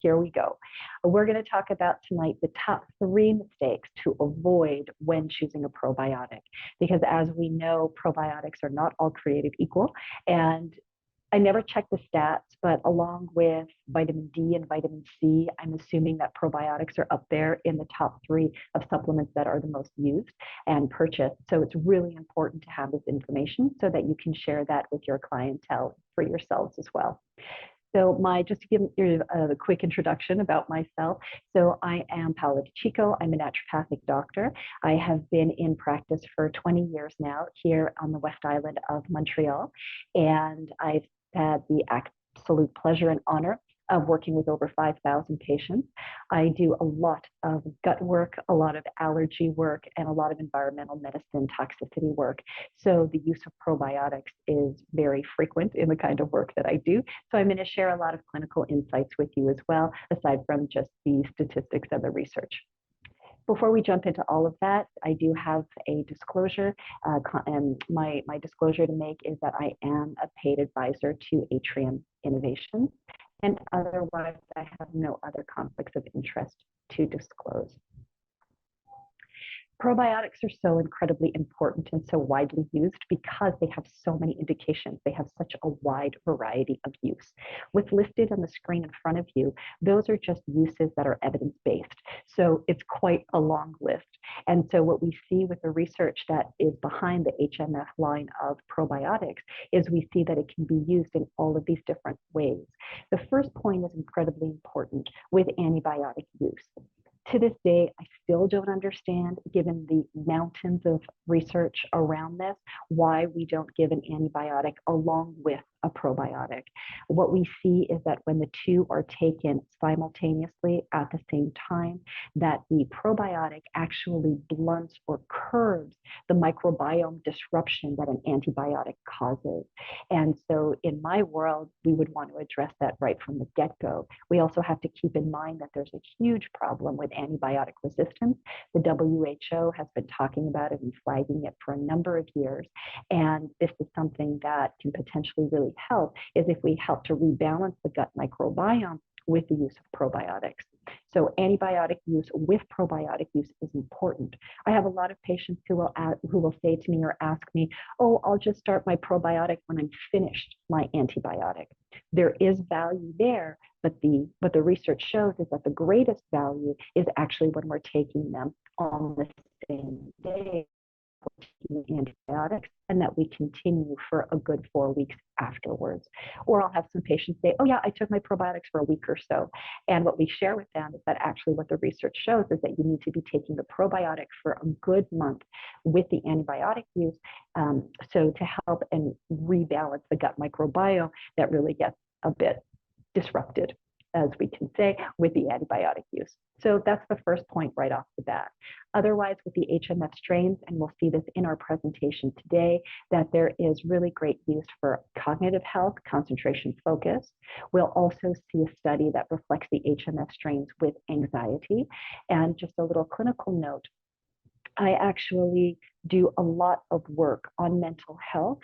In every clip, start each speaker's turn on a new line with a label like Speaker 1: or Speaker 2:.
Speaker 1: here we go. We're going to talk about tonight the top 3 mistakes to avoid when choosing a probiotic, because as we know, probiotics are not all created equal. And I never check the stats, but along with vitamin D and vitamin C, I'm assuming that probiotics are up there in the top 3 of supplements that are the most used and purchased. So it's really important to have this information so that you can share that with your clientele for yourselves as well. So just to give you a quick introduction about myself. So I am Paola DeCicco. I'm a naturopathic doctor. I have been in practice for 20 years now here on the West Island of Montreal. And I've had the absolute pleasure and honor of working with over 5,000 patients. I do a lot of gut work, a lot of allergy work, and a lot of environmental medicine toxicity work. So the use of probiotics is very frequent in the kind of work that I do. So I'm going to share a lot of clinical insights with you as well, aside from just the statistics and the research. Before we jump into all of that, I do have a disclosure. And my disclosure to make is that I am a paid advisor to Atrium Innovations, and otherwise I have no other conflicts of interest to disclose. Probiotics are so incredibly important and so widely used because they have so many indications. They have such a wide variety of use. What's listed on the screen in front of you, those are just uses that are evidence-based. So it's quite a long list. And so what we see with the research that is behind the HMF line of probiotics is we see that it can be used in all of these different ways. The first point is incredibly important with antibiotic use. To this day, I still don't understand, given the mountains of research around this, why we don't give an antibiotic along with a probiotic. What we see is that when the two are taken simultaneously at the same time, that the probiotic actually blunts or curbs the microbiome disruption that an antibiotic causes. And so in my world, we would want to address that right from the get-go. We also have to keep in mind that there's a huge problem with antibiotic resistance. The WHO has been talking about it and flagging it for a number of years. And this is something that can potentially really help is if we help to rebalance the gut microbiome with the use of probiotics. So antibiotic use with probiotic use is important. I have a lot of patients who will say to me or ask me, oh, I'll just start my probiotic when I'm finished my antibiotic. There is value there, but what the research shows is that the greatest value is actually when we're taking them on the same day, antibiotics, and that we continue for a good 4 weeks afterwards. Or I'll have some patients say, oh yeah, I took my probiotics for a week or so. And what we share with them is that actually what the research shows is that you need to be taking the probiotic for a good month with the antibiotic use, so to help and rebalance the gut microbiome that really gets a bit disrupted, as we can say, with the antibiotic use. So that's the first point right off the bat. Otherwise, with the HMF strains, and we'll see this in our presentation today, that there is really great use for cognitive health, concentration, focus. We'll also see a study that reflects the HMF strains with anxiety. And just a little clinical note, I actually do a lot of work on mental health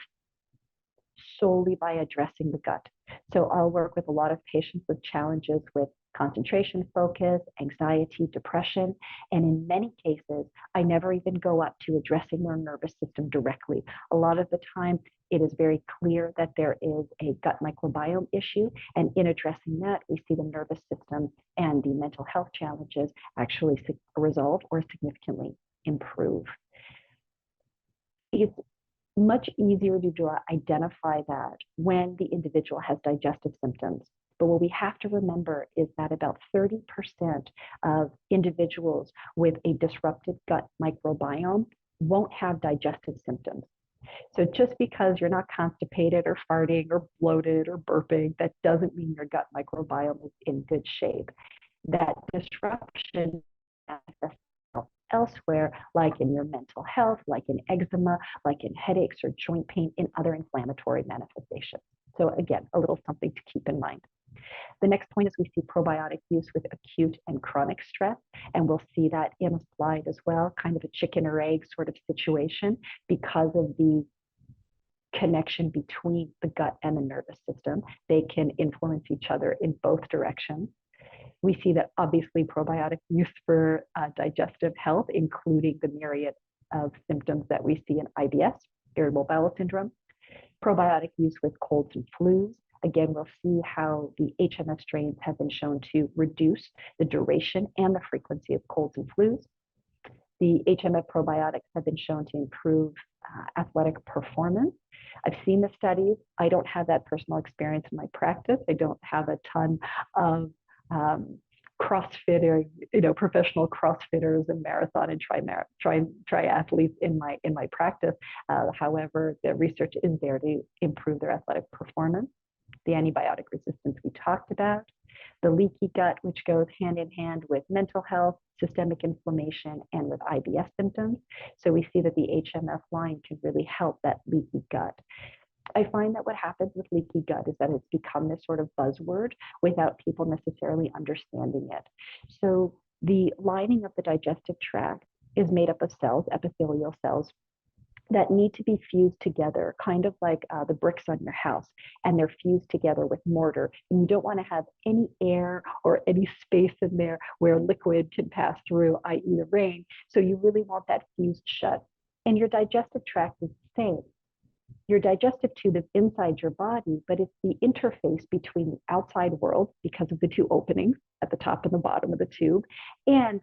Speaker 1: solely by addressing the gut. So I'll work with a lot of patients with challenges with concentration, focus, anxiety, depression, and in many cases, I never even go up to addressing their nervous system directly. A lot of the time, it is very clear that there is a gut microbiome issue, and in addressing that, we see the nervous system and the mental health challenges actually resolve or significantly improve. It's much easier to identify that when the individual has digestive symptoms. But what we have to remember is that about 30% of individuals with a disrupted gut microbiome won't have digestive symptoms. So just because you're not constipated or farting or bloated or burping, that doesn't mean your gut microbiome is in good shape. That disruption manifests elsewhere, like in your mental health, like in eczema, like in headaches or joint pain, in other inflammatory manifestations. So again, a little something to keep in mind. The next point is we see probiotic use with acute and chronic stress, and we'll see that in a slide as well, kind of a chicken or egg sort of situation because of the connection between the gut and the nervous system. They can influence each other in both directions. We see that obviously probiotic use for digestive health, including the myriad of symptoms that we see in IBS, irritable bowel syndrome, probiotic use with colds and flus. Again, we'll see how the HMS strains have been shown to reduce the duration and the frequency of colds and flus. The HMF probiotics have been shown to improve athletic performance. I've seen the studies. I don't have that personal experience in my practice. I don't have a ton of CrossFitter, professional CrossFitters and marathon and triathletes in my practice. However, the research is there to improve their athletic performance. The antibiotic resistance we talked about, the leaky gut, which goes hand in hand with mental health, systemic inflammation, and with IBS symptoms. So we see that the HMF line can really help that leaky gut. I find that what happens with leaky gut is that it's become this sort of buzzword without people necessarily understanding it. So the lining of the digestive tract is made up of cells, epithelial cells, that need to be fused together, kind of like the bricks on your house, and they're fused together with mortar. And you don't want to have any air or any space in there where liquid can pass through, i.e. the rain. So you really want that fused shut. And your digestive tract is the same. Your digestive tube is inside your body, but it's the interface between the outside world, because of the two openings at the top and the bottom of the tube, and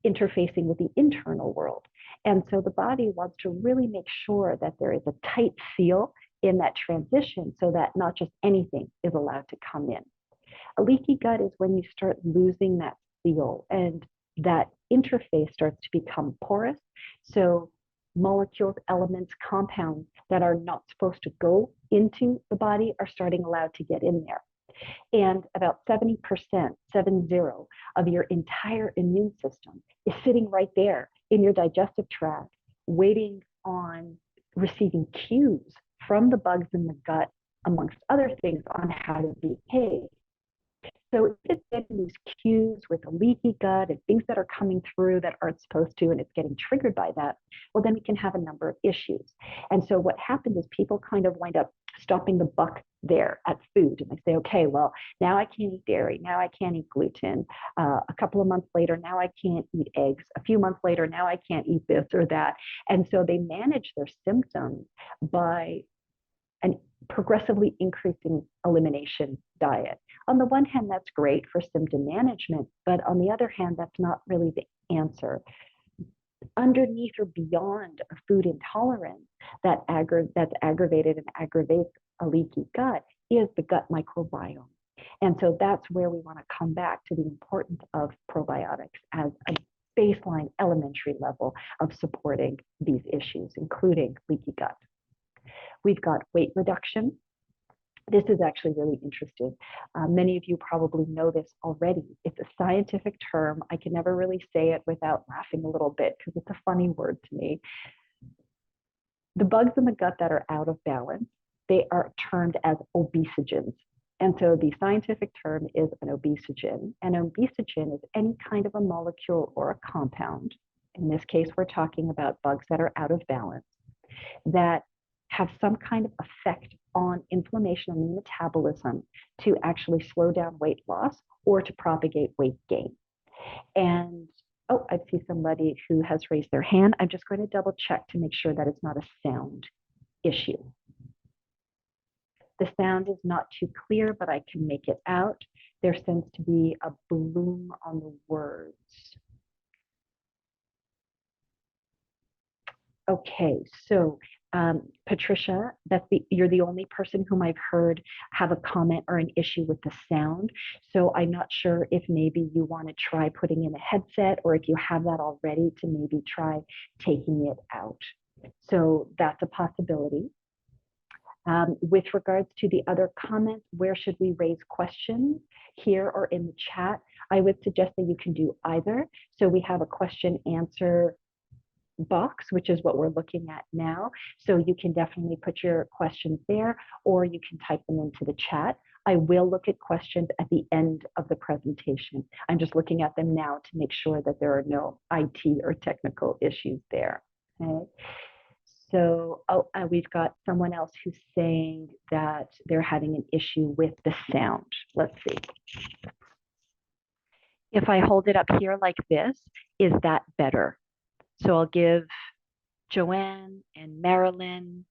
Speaker 1: interfacing with the internal world. And so the body wants to really make sure that there is a tight seal in that transition so that not just anything is allowed to come in. A leaky gut is when you start losing that seal and that interface starts to become porous. So molecules, elements, compounds that are not supposed to go into the body are starting allowed to get in there. And about 70%, 70, of your entire immune system is sitting right there in your digestive tract, waiting on receiving cues from the bugs in the gut, amongst other things, on how to behave. So if it's getting these cues with a leaky gut and things that are coming through that aren't supposed to, and it's getting triggered by that, well, then we can have a number of issues. And so what happens is people kind of wind up stopping the buck there at food. And they say, okay, well, now I can't eat dairy. Now I can't eat gluten. A couple of months later, now I can't eat eggs. A few months later, now I can't eat this or that. And so they manage their symptoms by an progressively increasing elimination diet. On the one hand, that's great for symptom management, but on the other hand, that's not really the answer. Underneath or beyond a food intolerance that's aggravated and aggravates a leaky gut is the gut microbiome. And so that's where we want to come back to the importance of probiotics as a baseline elementary level of supporting these issues, including leaky gut. We've got weight reduction. This is actually really interesting. Many of you probably know this already. It's a scientific term. I can never really say it without laughing a little bit because it's a funny word to me. The bugs in the gut that are out of balance, they are termed as obesogens. And so the scientific term is an obesogen. An obesogen is any kind of a molecule or a compound. In this case, we're talking about bugs that are out of balance, that have some kind of effect on inflammation and metabolism to actually slow down weight loss or to propagate weight gain. And oh, I see somebody who has raised their hand. I'm just going to double check to make sure that it's not a sound issue. The sound is not too clear, but I can make it out. There seems to be a bloom on the words. Okay, so Patricia, you're the only person whom I've heard have a comment or an issue with the sound. So I'm not sure if maybe you want to try putting in a headset, or if you have that already, to maybe try taking it out. So that's a possibility. With regards to the other comments, where should we raise questions, here or in the chat? I would suggest that you can do either. So we have a question answer box, which is what we're looking at now. So you can definitely put your questions there, or you can type them into the chat. I will look at questions at the end of the presentation. I'm just looking at them now to make sure that there are no IT or technical issues there. Okay. So we've got someone else who's saying that they're having an issue with the sound. Let's see. If I hold it up here like this, is that better? So I'll give Joanne and Marilyn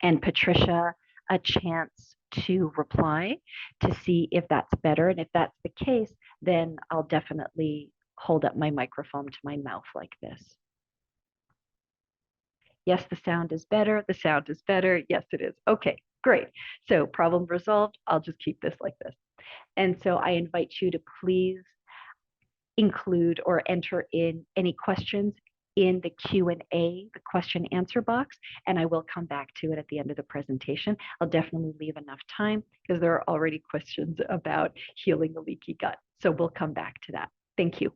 Speaker 1: and Patricia a chance to reply to see if that's better. And if that's the case, then I'll definitely hold up my microphone to my mouth like this. Yes, the sound is better. The sound is better. Yes, it is. Okay, great. So problem resolved. I'll just keep this like this. And so I invite you to please include or enter in any questions in the Q&A, the question answer box, and I will come back to it at the end of the presentation. I'll definitely leave enough time because there are already questions about healing the leaky gut. So we'll come back to that. Thank you.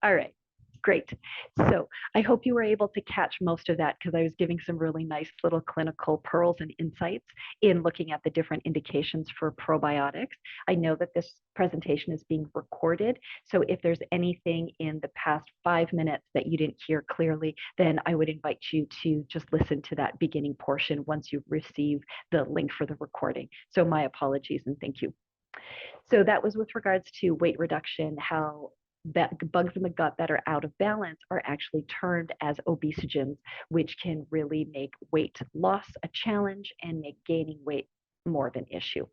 Speaker 1: All right. Great. So I hope you were able to catch most of that because I was giving some really nice little clinical pearls and insights in looking at the different indications for probiotics. I know that this presentation is being recorded. So if there's anything in the past 5 minutes that you didn't hear clearly, then I would invite you to just listen to that beginning portion once you receive the link for the recording. So my apologies and thank you. So that was with regards to weight reduction, how that bugs in the gut that are out of balance are actually turned as obesogens, which can really make weight loss a challenge and make gaining weight more of an issue.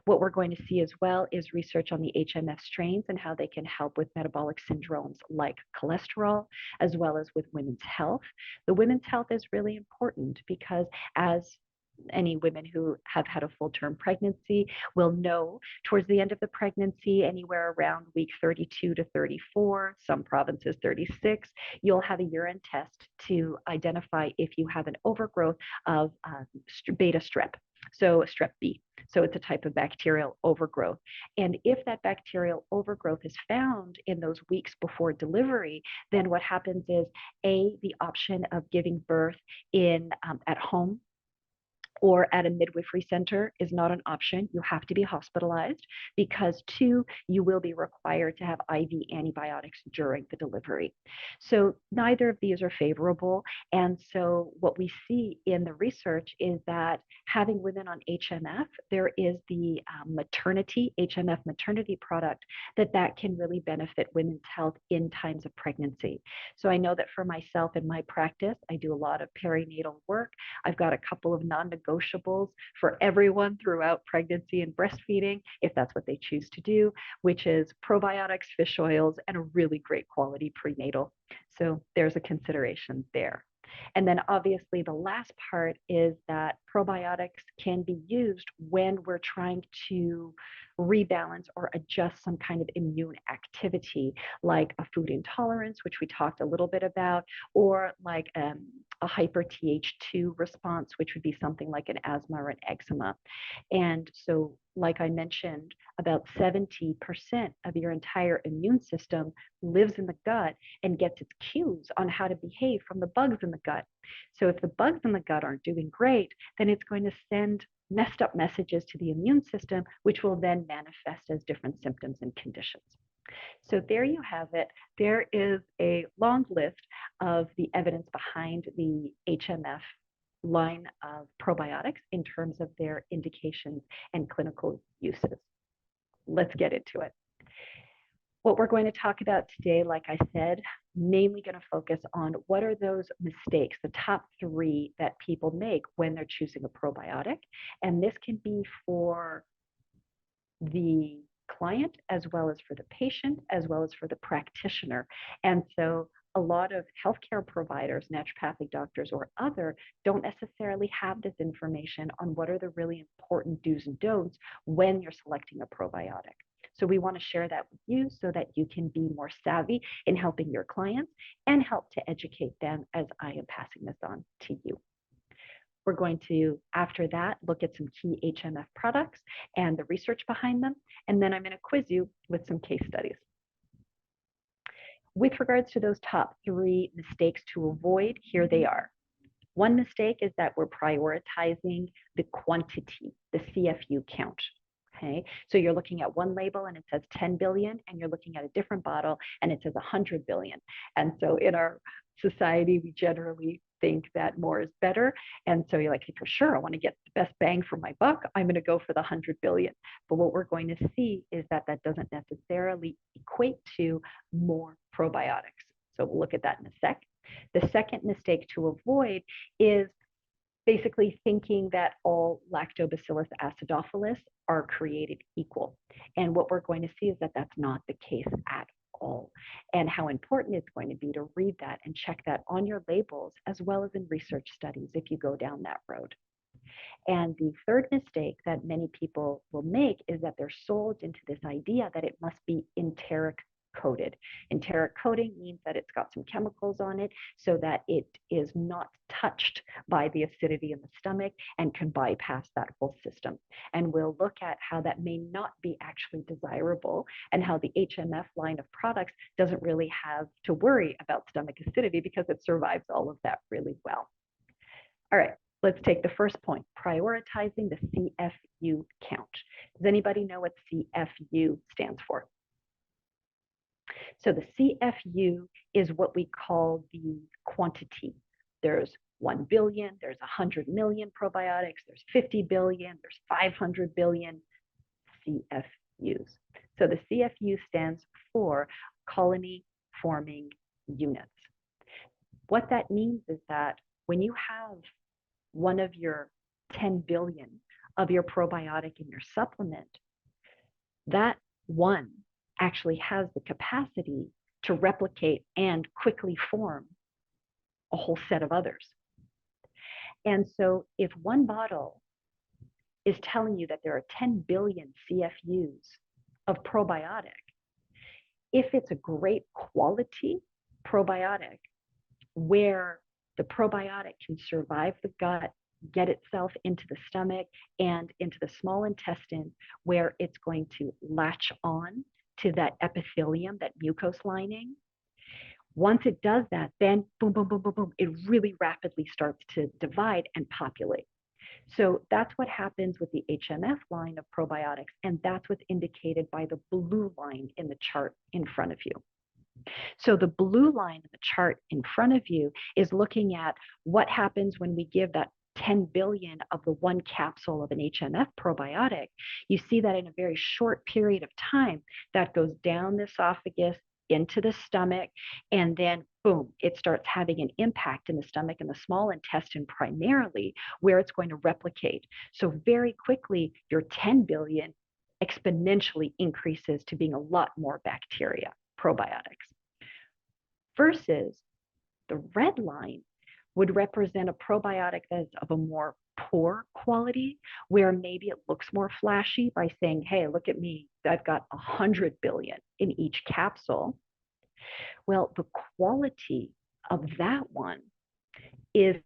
Speaker 1: What we're going to see as well is research on the HMS strains and how they can help with metabolic syndromes like cholesterol, as well as with women's health. The women's health is really important because as any women who have had a full-term pregnancy will know towards the end of the pregnancy, anywhere around week 32 to 34, some provinces 36, you'll have a urine test to identify if you have an overgrowth of beta strep, so strep B. So it's a type of bacterial overgrowth. And if that bacterial overgrowth is found in those weeks before delivery, then what happens is the option of giving birth in at home or at a midwifery center is not an option. You have to be hospitalized because 2, you will be required to have IV antibiotics during the delivery. So neither of these are favorable. And so what we see in the research is that having women on HMF, there is the maternity, HMF maternity product that can really benefit women's health in times of pregnancy. So I know that for myself in my practice, I do a lot of perinatal work. I've got a couple of non-negotiables for everyone throughout pregnancy and breastfeeding, if that's what they choose to do, which is probiotics, fish oils, and a really great quality prenatal. So there's a consideration there. And then obviously the last part is that probiotics can be used when we're trying to rebalance or adjust some kind of immune activity, like a food intolerance, which we talked a little bit about, or like a hyper Th2 response, which would be something like an asthma or an eczema. And so, like I mentioned, about 70% of your entire immune system lives in the gut and gets its cues on how to behave from the bugs in the gut. So if the bugs in the gut aren't doing great, then it's going to send messed up messages to the immune system, which will then manifest as different symptoms and conditions. So there you have it. There is a long list of the evidence behind the HMF line of probiotics in terms of their indications and clinical uses. Let's get into it. What we're going to talk about today, like I said, mainly going to focus on what are those mistakes, the top 3 that people make when they're choosing a probiotic. And this can be for the client as well as for the patient, as well as for the practitioner. And so a lot of healthcare providers, naturopathic doctors or other, don't necessarily have this information on what are the really important do's and don'ts when you're selecting a probiotic. So we want to share that with you so that you can be more savvy in helping your clients and help to educate them as I am passing this on to you. We're going to, after that, look at some key HMF products and the research behind them, and then I'm going to quiz you with some case studies. With regards to those top 3 mistakes to avoid, here they are. One mistake is that we're prioritizing the quantity, the CFU count. Okay, so you're looking at one label and it says 10 billion, and you're looking at a different bottle and it says 100 billion. And so in our society, we generally think that more is better. And so you're like, for sure, I want to get the best bang for my buck. I'm going to go for the 100 billion. But what we're going to see is that that doesn't necessarily equate to more probiotics. So we'll look at that in a sec. The second mistake to avoid is basically thinking that all Lactobacillus acidophilus are created equal. And what we're going to see is that that's not the case at all, and how important it's going to be to read that and check that on your labels as well as in research studies if you go down that road. And the third mistake that many people will make is that they're sold into this idea that it must be enteric coated. Enteric coating means that it's got some chemicals on it so that it is not touched by the acidity in the stomach and can bypass that whole system. And we'll look at how that may not be actually desirable and how the HMF line of products doesn't really have to worry about stomach acidity because it survives all of that really well. All right, let's take the first point, prioritizing the CFU count. Does anybody know what CFU stands for? So the CFU is what we call the quantity. There's 1 billion, there's 100 million probiotics, there's 50 billion, there's 500 billion CFUs. So the CFU stands for colony forming units. What that means is that when you have one of your 10 billion of your probiotic in your supplement, that one actually has the capacity to replicate and quickly form a whole set of others. And so if one bottle is telling you that there are 10 billion CFUs of probiotic, if it's a great quality probiotic where the probiotic can survive the gut, get itself into the stomach and into the small intestine where it's going to latch on to that epithelium, that mucose lining. Once it does that, then boom, boom, boom, boom, boom, it really rapidly starts to divide and populate. So that's what happens with the HMF line of probiotics, and that's what's indicated by the blue line in the chart in front of you. So the blue line in the chart in front of you is looking at what happens when we give that 10 billion of the one capsule of an HMF probiotic. You see that in a very short period of time, that goes down the esophagus, into the stomach, and then boom, it starts having an impact in the stomach and the small intestine primarily, where it's going to replicate. So very quickly, your 10 billion exponentially increases to being a lot more bacteria, probiotics. Versus the red line would represent a probiotic that is of a more poor quality, where maybe it looks more flashy by saying, hey, look at me, I've got 100 billion in each capsule. Well, the quality of that one is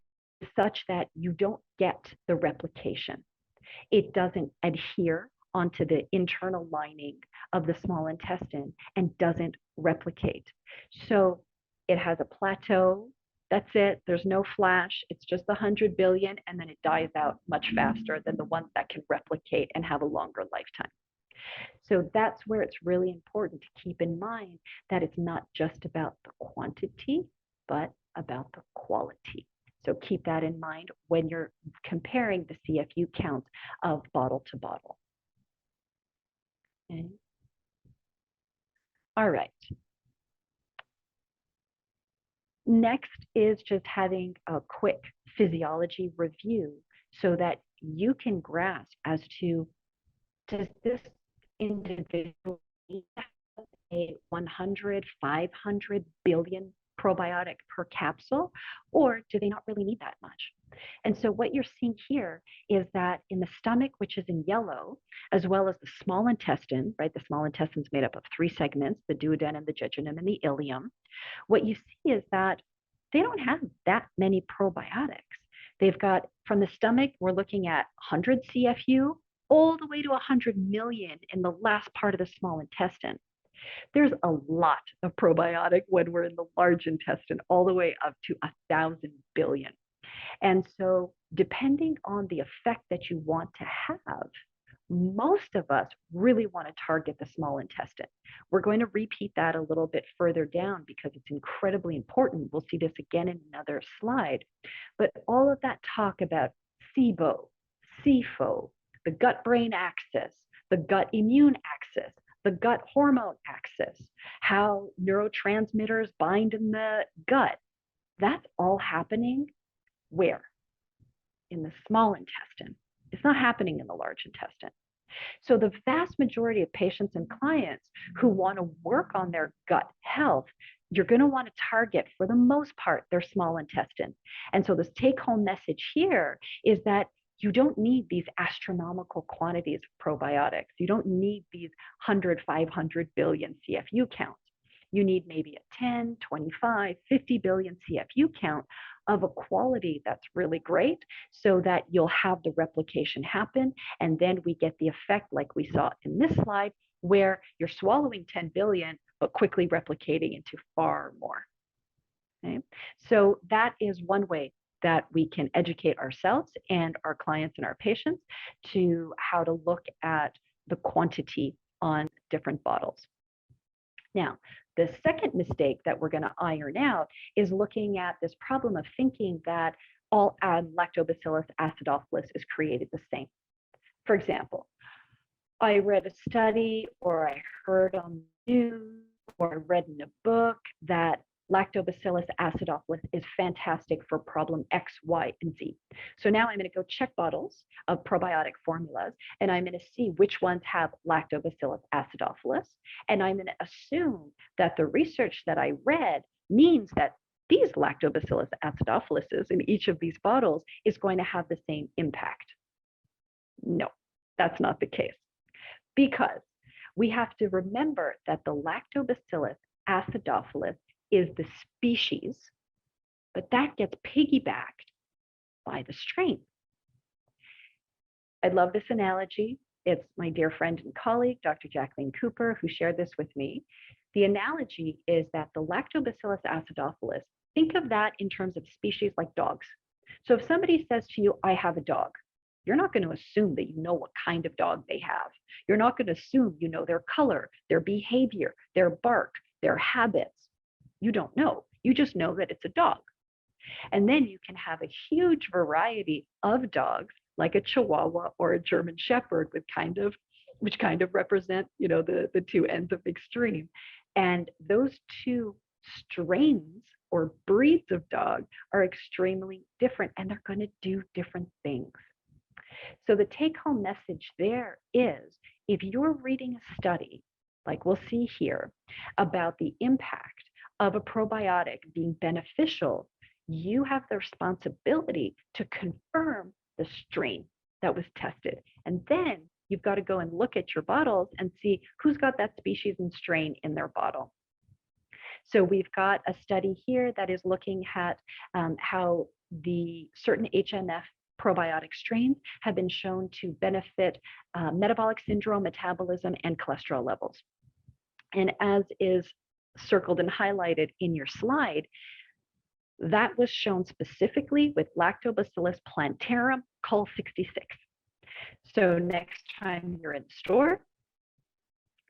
Speaker 1: such that you don't get the replication. It doesn't adhere onto the internal lining of the small intestine and doesn't replicate. So it has a plateau. That's it. There's no flash. It's just 100 billion, and then it dies out much faster than the ones that can replicate and have a longer lifetime. So that's where it's really important to keep in mind that it's not just about the quantity, but about the quality. So keep that in mind when you're comparing the CFU counts of bottle to bottle. Okay. All right. Next is just having a quick physiology review so that you can grasp as to, does this individual need a 100, 500 billion probiotic per capsule, or do they not really need that much? And so what you're seeing here is that in the stomach, which is in yellow, as well as the small intestine, right? The small intestine is made up of 3 segments, the duodenum, the jejunum, and the ileum. What you see is that they don't have that many probiotics. They've got, from the stomach, we're looking at 100 CFU, all the way to 100 million in the last part of the small intestine. There's a lot of probiotic when we're in the large intestine, all the way up to 1,000 billion. And so depending on the effect that you want to have most of us really want to target the small intestine. We're going to repeat that a little bit further down because it's incredibly important. We'll see this again in another slide. But all of that talk about SIBO, SIFO, the gut-brain axis, the gut immune axis, the gut hormone axis, how neurotransmitters bind in the gut, that's all happening where? In the small intestine. It's not happening in the large intestine. So the vast majority of patients and clients who want to work on their gut health, you're going to want to target, for the most part, their small intestine. And so this take-home message here is that you don't need these astronomical quantities of probiotics. You don't need these 100, 500 billion CFU counts. You need maybe a 10, 25, 50 billion CFU count of a quality that's really great so that you'll have the replication happen. And then we get the effect like we saw in this slide, where you're swallowing 10 billion, but quickly replicating into far more. Okay? So that is one way that we can educate ourselves and our clients and our patients to how to look at the quantity on different bottles. Now, the second mistake that we're going to iron out is looking at this problem of thinking that all Lactobacillus acidophilus is created the same. For example, I read a study or I heard on the news or I read in a book that Lactobacillus acidophilus is fantastic for problem X, Y, and Z. So now I'm going to go check bottles of probiotic formulas, and I'm going to see which ones have Lactobacillus acidophilus, and I'm going to assume that the research that I read means that these Lactobacillus acidophilus in each of these bottles is going to have the same impact. No, that's not the case, because we have to remember that the Lactobacillus acidophilus is the species, but that gets piggybacked by the strain. I love this analogy. It's my dear friend and colleague, Dr. Jacqueline Cooper, who shared this with me. The analogy is that the Lactobacillus acidophilus, think of that in terms of species like dogs. So if somebody says to you, I have a dog, you're not going to assume that you know what kind of dog they have. You're not going to assume you know their color, their behavior, their bark, their habits. You don't know. You just know that it's a dog. And then you can have a huge variety of dogs, like a Chihuahua or a German Shepherd, which kind of represent, the two ends of extreme. And those two strains or breeds of dog are extremely different, and they're going to do different things. So the take-home message there is, if you're reading a study, like we'll see here, about the impact of a probiotic being beneficial, you have the responsibility to confirm the strain that was tested. And then you've got to go and look at your bottles and see who's got that species and strain in their bottle. So we've got a study here that is looking at how the certain HMS probiotic strains have been shown to benefit metabolic syndrome, metabolism, and cholesterol levels. And as is circled and highlighted in your slide, that was shown specifically with Lactobacillus plantarum col 66. So next time you're in the store,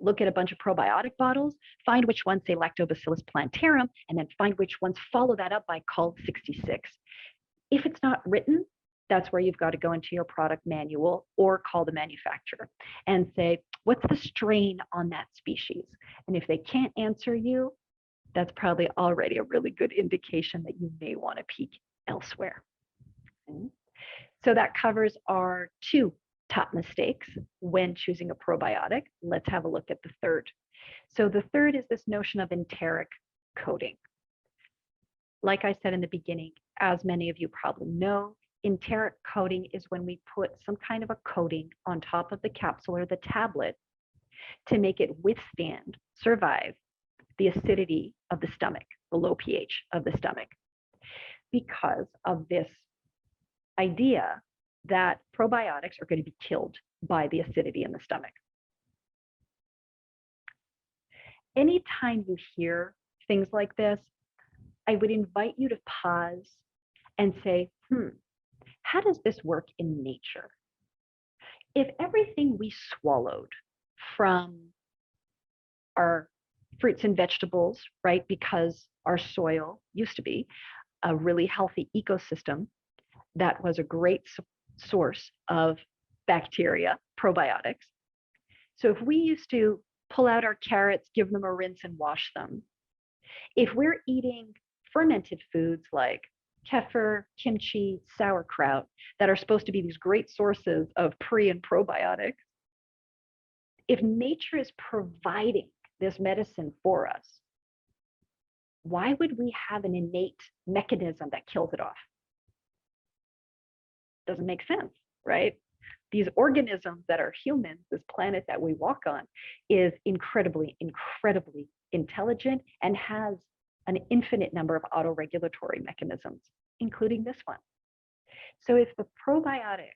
Speaker 1: look at a bunch of probiotic bottles, find which ones say Lactobacillus plantarum, and then find which ones follow that up by col 66. If it's not written, that's where you've got to go into your product manual or call the manufacturer and say, what's the strain on that species? And if they can't answer you, that's probably already a really good indication that you may want to peek elsewhere. Okay. So that covers our two top mistakes when choosing a probiotic. Let's have a look at the third. So the third is this notion of enteric coding. Like I said in the beginning, as many of you probably know, enteric coding is when we put some kind of a coating on top of the capsule or the tablet to make it withstand, survive the acidity of the stomach, the low pH of the stomach, because of this idea that probiotics are going to be killed by the acidity in the stomach. Anytime you hear things like this, I would invite you to pause and say, how does this work in nature? If everything we swallowed from our fruits and vegetables, right, because our soil used to be a really healthy ecosystem that was a great source of bacteria, probiotics. So if we used to pull out our carrots, give them a rinse and wash them, if we're eating fermented foods like kefir, kimchi, sauerkraut, that are supposed to be these great sources of pre and probiotics, if nature is providing this medicine for us, why would we have an innate mechanism that kills it off? Doesn't make sense, right? These organisms that are humans, this planet that we walk on, is incredibly, incredibly intelligent and has an infinite number of autoregulatory mechanisms, including this one. So if the probiotic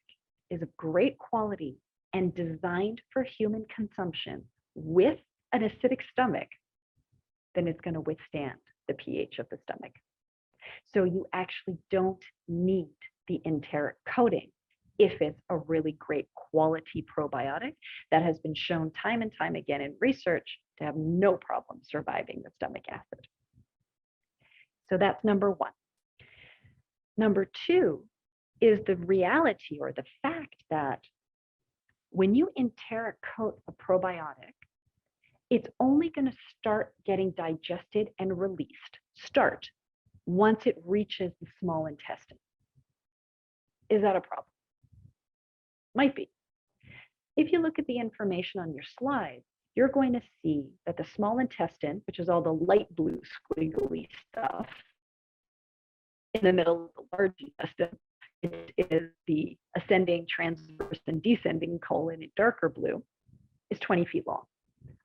Speaker 1: is of great quality and designed for human consumption with an acidic stomach, then it's going to withstand the pH of the stomach. So you actually don't need the enteric coating if it's a really great quality probiotic that has been shown time and time again in research to have no problem surviving the stomach acid. So that's number one. Number two is the reality or the fact that when you enteric coat a probiotic, it's only going to start getting digested and released, once it reaches the small intestine. Is that a problem? Might be. If you look at the information on your slide, you're going to see that the small intestine, which is all the light blue squiggly stuff, in the middle of the large intestine, it is the ascending, transverse, and descending colon in darker blue, is 20 feet long.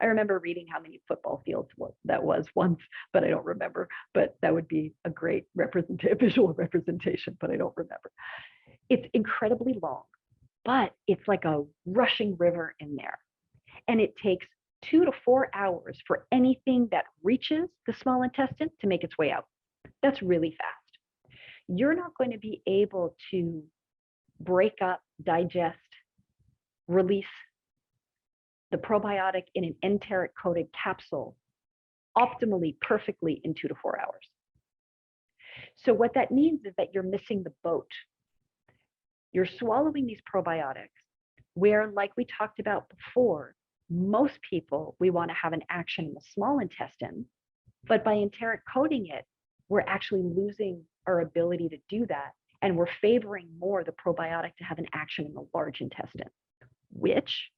Speaker 1: I remember reading how many football fields that was once, but I don't remember. But that would be a great visual representation, but I don't remember. It's incredibly long, but it's like a rushing river in there. And it takes 2 to 4 hours for anything that reaches the small intestine to make its way out. That's really fast. You're not going to be able to break up, digest, release the probiotic in an enteric coated capsule optimally, perfectly in 2 to 4 hours. So what that means is that you're missing the boat. You're swallowing these probiotics where, like we talked about before, most people, we want to have an action in the small intestine, but by enteric coating it, we're actually losing our ability to do that. And we're favoring more the probiotic to have an action in the large intestine, which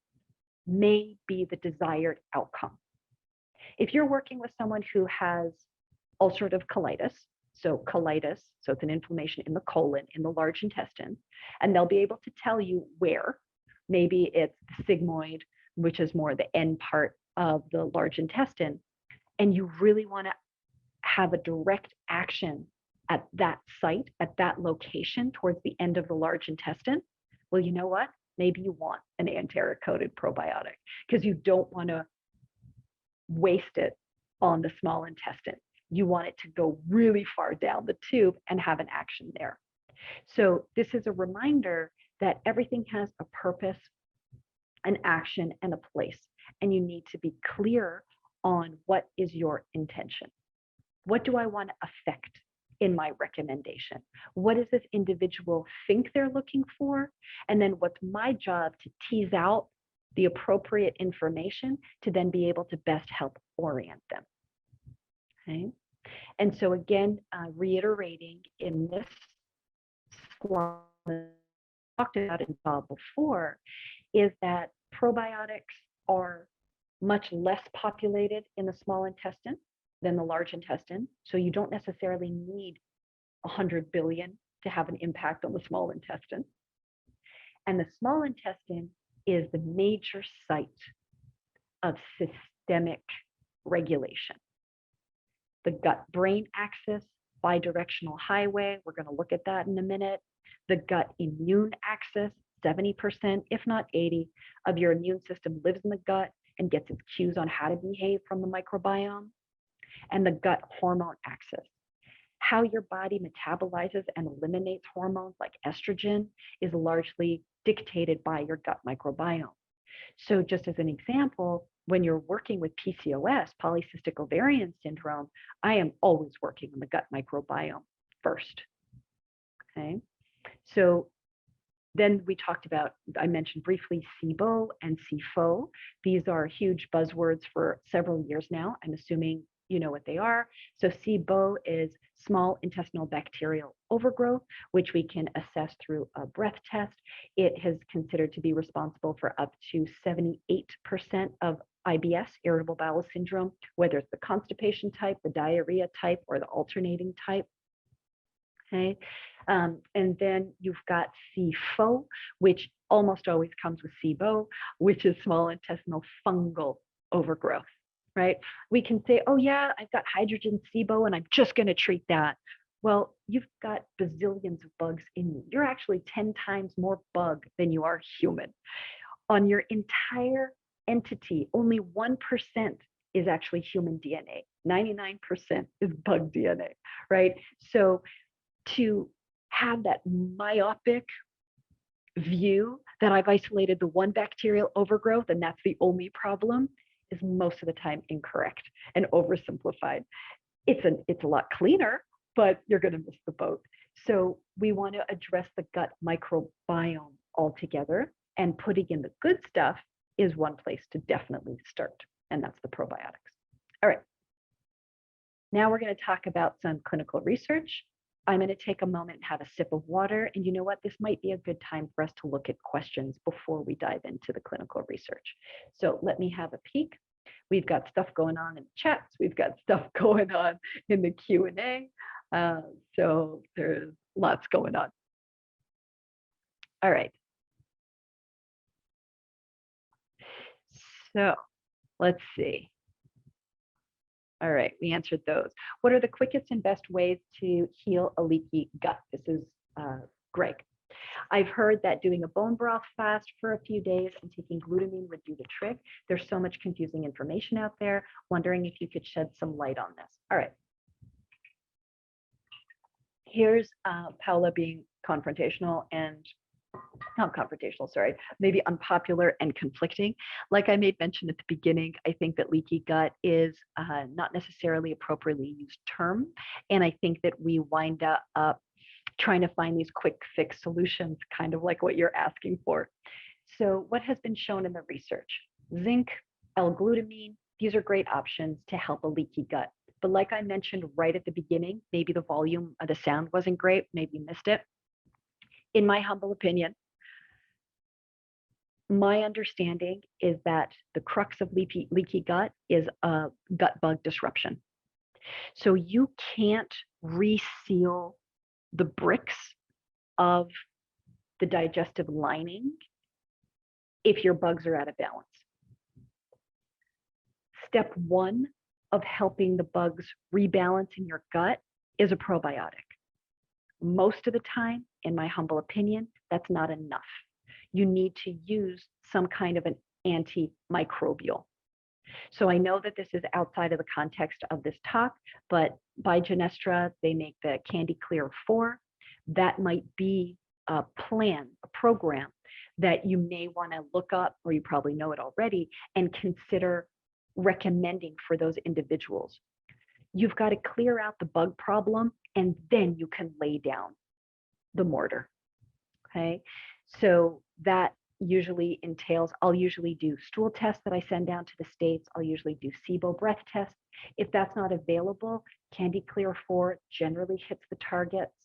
Speaker 1: may be the desired outcome. If you're working with someone who has ulcerative colitis, so it's an inflammation in the colon, in the large intestine, and they'll be able to tell you where. Maybe it's the sigmoid, which is more the end part of the large intestine, and you really want to have a direct action at that site, at that location, towards the end of the large intestine. Well, you know what? Maybe you want an enteric coated probiotic because you don't want to waste it on the small intestine. You want it to go really far down the tube and have an action there. So this is a reminder that everything has a purpose, an action, and a place. And you need to be clear on what is your intention. What do I want to affect in my recommendation? What does this individual think they're looking for? And then what's my job to tease out the appropriate information to then be able to best help orient them? Okay. And so again, reiterating in this slide talked about it before, is that probiotics are much less populated in the small intestine than the large intestine. So you don't necessarily need 100 billion to have an impact on the small intestine. And the small intestine is the major site of systemic regulation. The gut-brain axis, bidirectional highway, we're going to look at that in a minute. The gut immune axis, 70%, if not 80%, of your immune system lives in the gut and gets its cues on how to behave from the microbiome. And the gut hormone axis How your body metabolizes and eliminates hormones like estrogen is largely dictated by your gut microbiome. So just as an example, when you're working with PCOS, polycystic ovarian syndrome, I am always working on the gut microbiome first. Okay. So then we talked about, I mentioned briefly SIBO and SIFO. These are huge buzzwords for several years now. I'm assuming you know what they are. So SIBO is small intestinal bacterial overgrowth, which we can assess through a breath test. It is considered to be responsible for up to 78% of IBS, irritable bowel syndrome, whether it's the constipation type, the diarrhea type, or the alternating type. Okay. And then you've got SIFO, which almost always comes with SIBO, which is small intestinal fungal overgrowth, right? We can say, oh yeah, I've got hydrogen SIBO and I'm just going to treat that. Well, you've got bazillions of bugs in you. You're actually 10 times more bug than you are human. On your entire entity, only 1% is actually human DNA. 99% is bug DNA, right? So to have that myopic view that I've isolated the one bacterial overgrowth and that's the only problem is most of the time incorrect and oversimplified. It's a lot cleaner, but you're going to miss the boat. So we want to address the gut microbiome altogether, and putting in the good stuff is one place to definitely start, and that's the probiotics. All right. Now we're going to talk about some clinical research. I'm going to take a moment and have a sip of water. And you know what? This might be a good time for us to look at questions before we dive into the clinical research. So let me have a peek. We've got stuff going on in the chats. We've got stuff going on in the Q&A. So there's lots going on. All right. So let's see. All right, we answered those. What are the quickest and best ways to heal a leaky gut? This is Greg. I've heard that doing a bone broth fast for a few days and taking glutamine would do the trick. There's so much confusing information out there. Wondering if you could shed some light on this. All right. Here's Paola being confrontational and not confrontational, sorry, maybe unpopular and conflicting. Like I made mention at the beginning, I think that leaky gut is not necessarily appropriately used term. And I think that we wind up trying to find these quick fix solutions, kind of like what you're asking for. So what has been shown in the research? Zinc, L-glutamine, these are great options to help a leaky gut. But like I mentioned right at the beginning, maybe the volume of the sound wasn't great, maybe missed it. In my humble opinion, my understanding is that the crux of leaky gut is a gut bug disruption. So you can't reseal the bricks of the digestive lining if your bugs are out of balance. Step one of helping the bugs rebalance in your gut is a probiotic. Most of the time, in my humble opinion, that's not enough. You need to use some kind of an antimicrobial. So I know that this is outside of the context of this talk, but by Genestra, they make the Candy Clear 4. That might be a plan, a program that you may want to look up, or you probably know it already, and consider recommending for those individuals. You've got to clear out the bug problem, and then you can lay down the mortar. Okay, so that usually entails, I'll usually do stool tests that I send down to the States. I'll usually do SIBO breath tests. If that's not available, Candy Clear 4 generally hits the targets.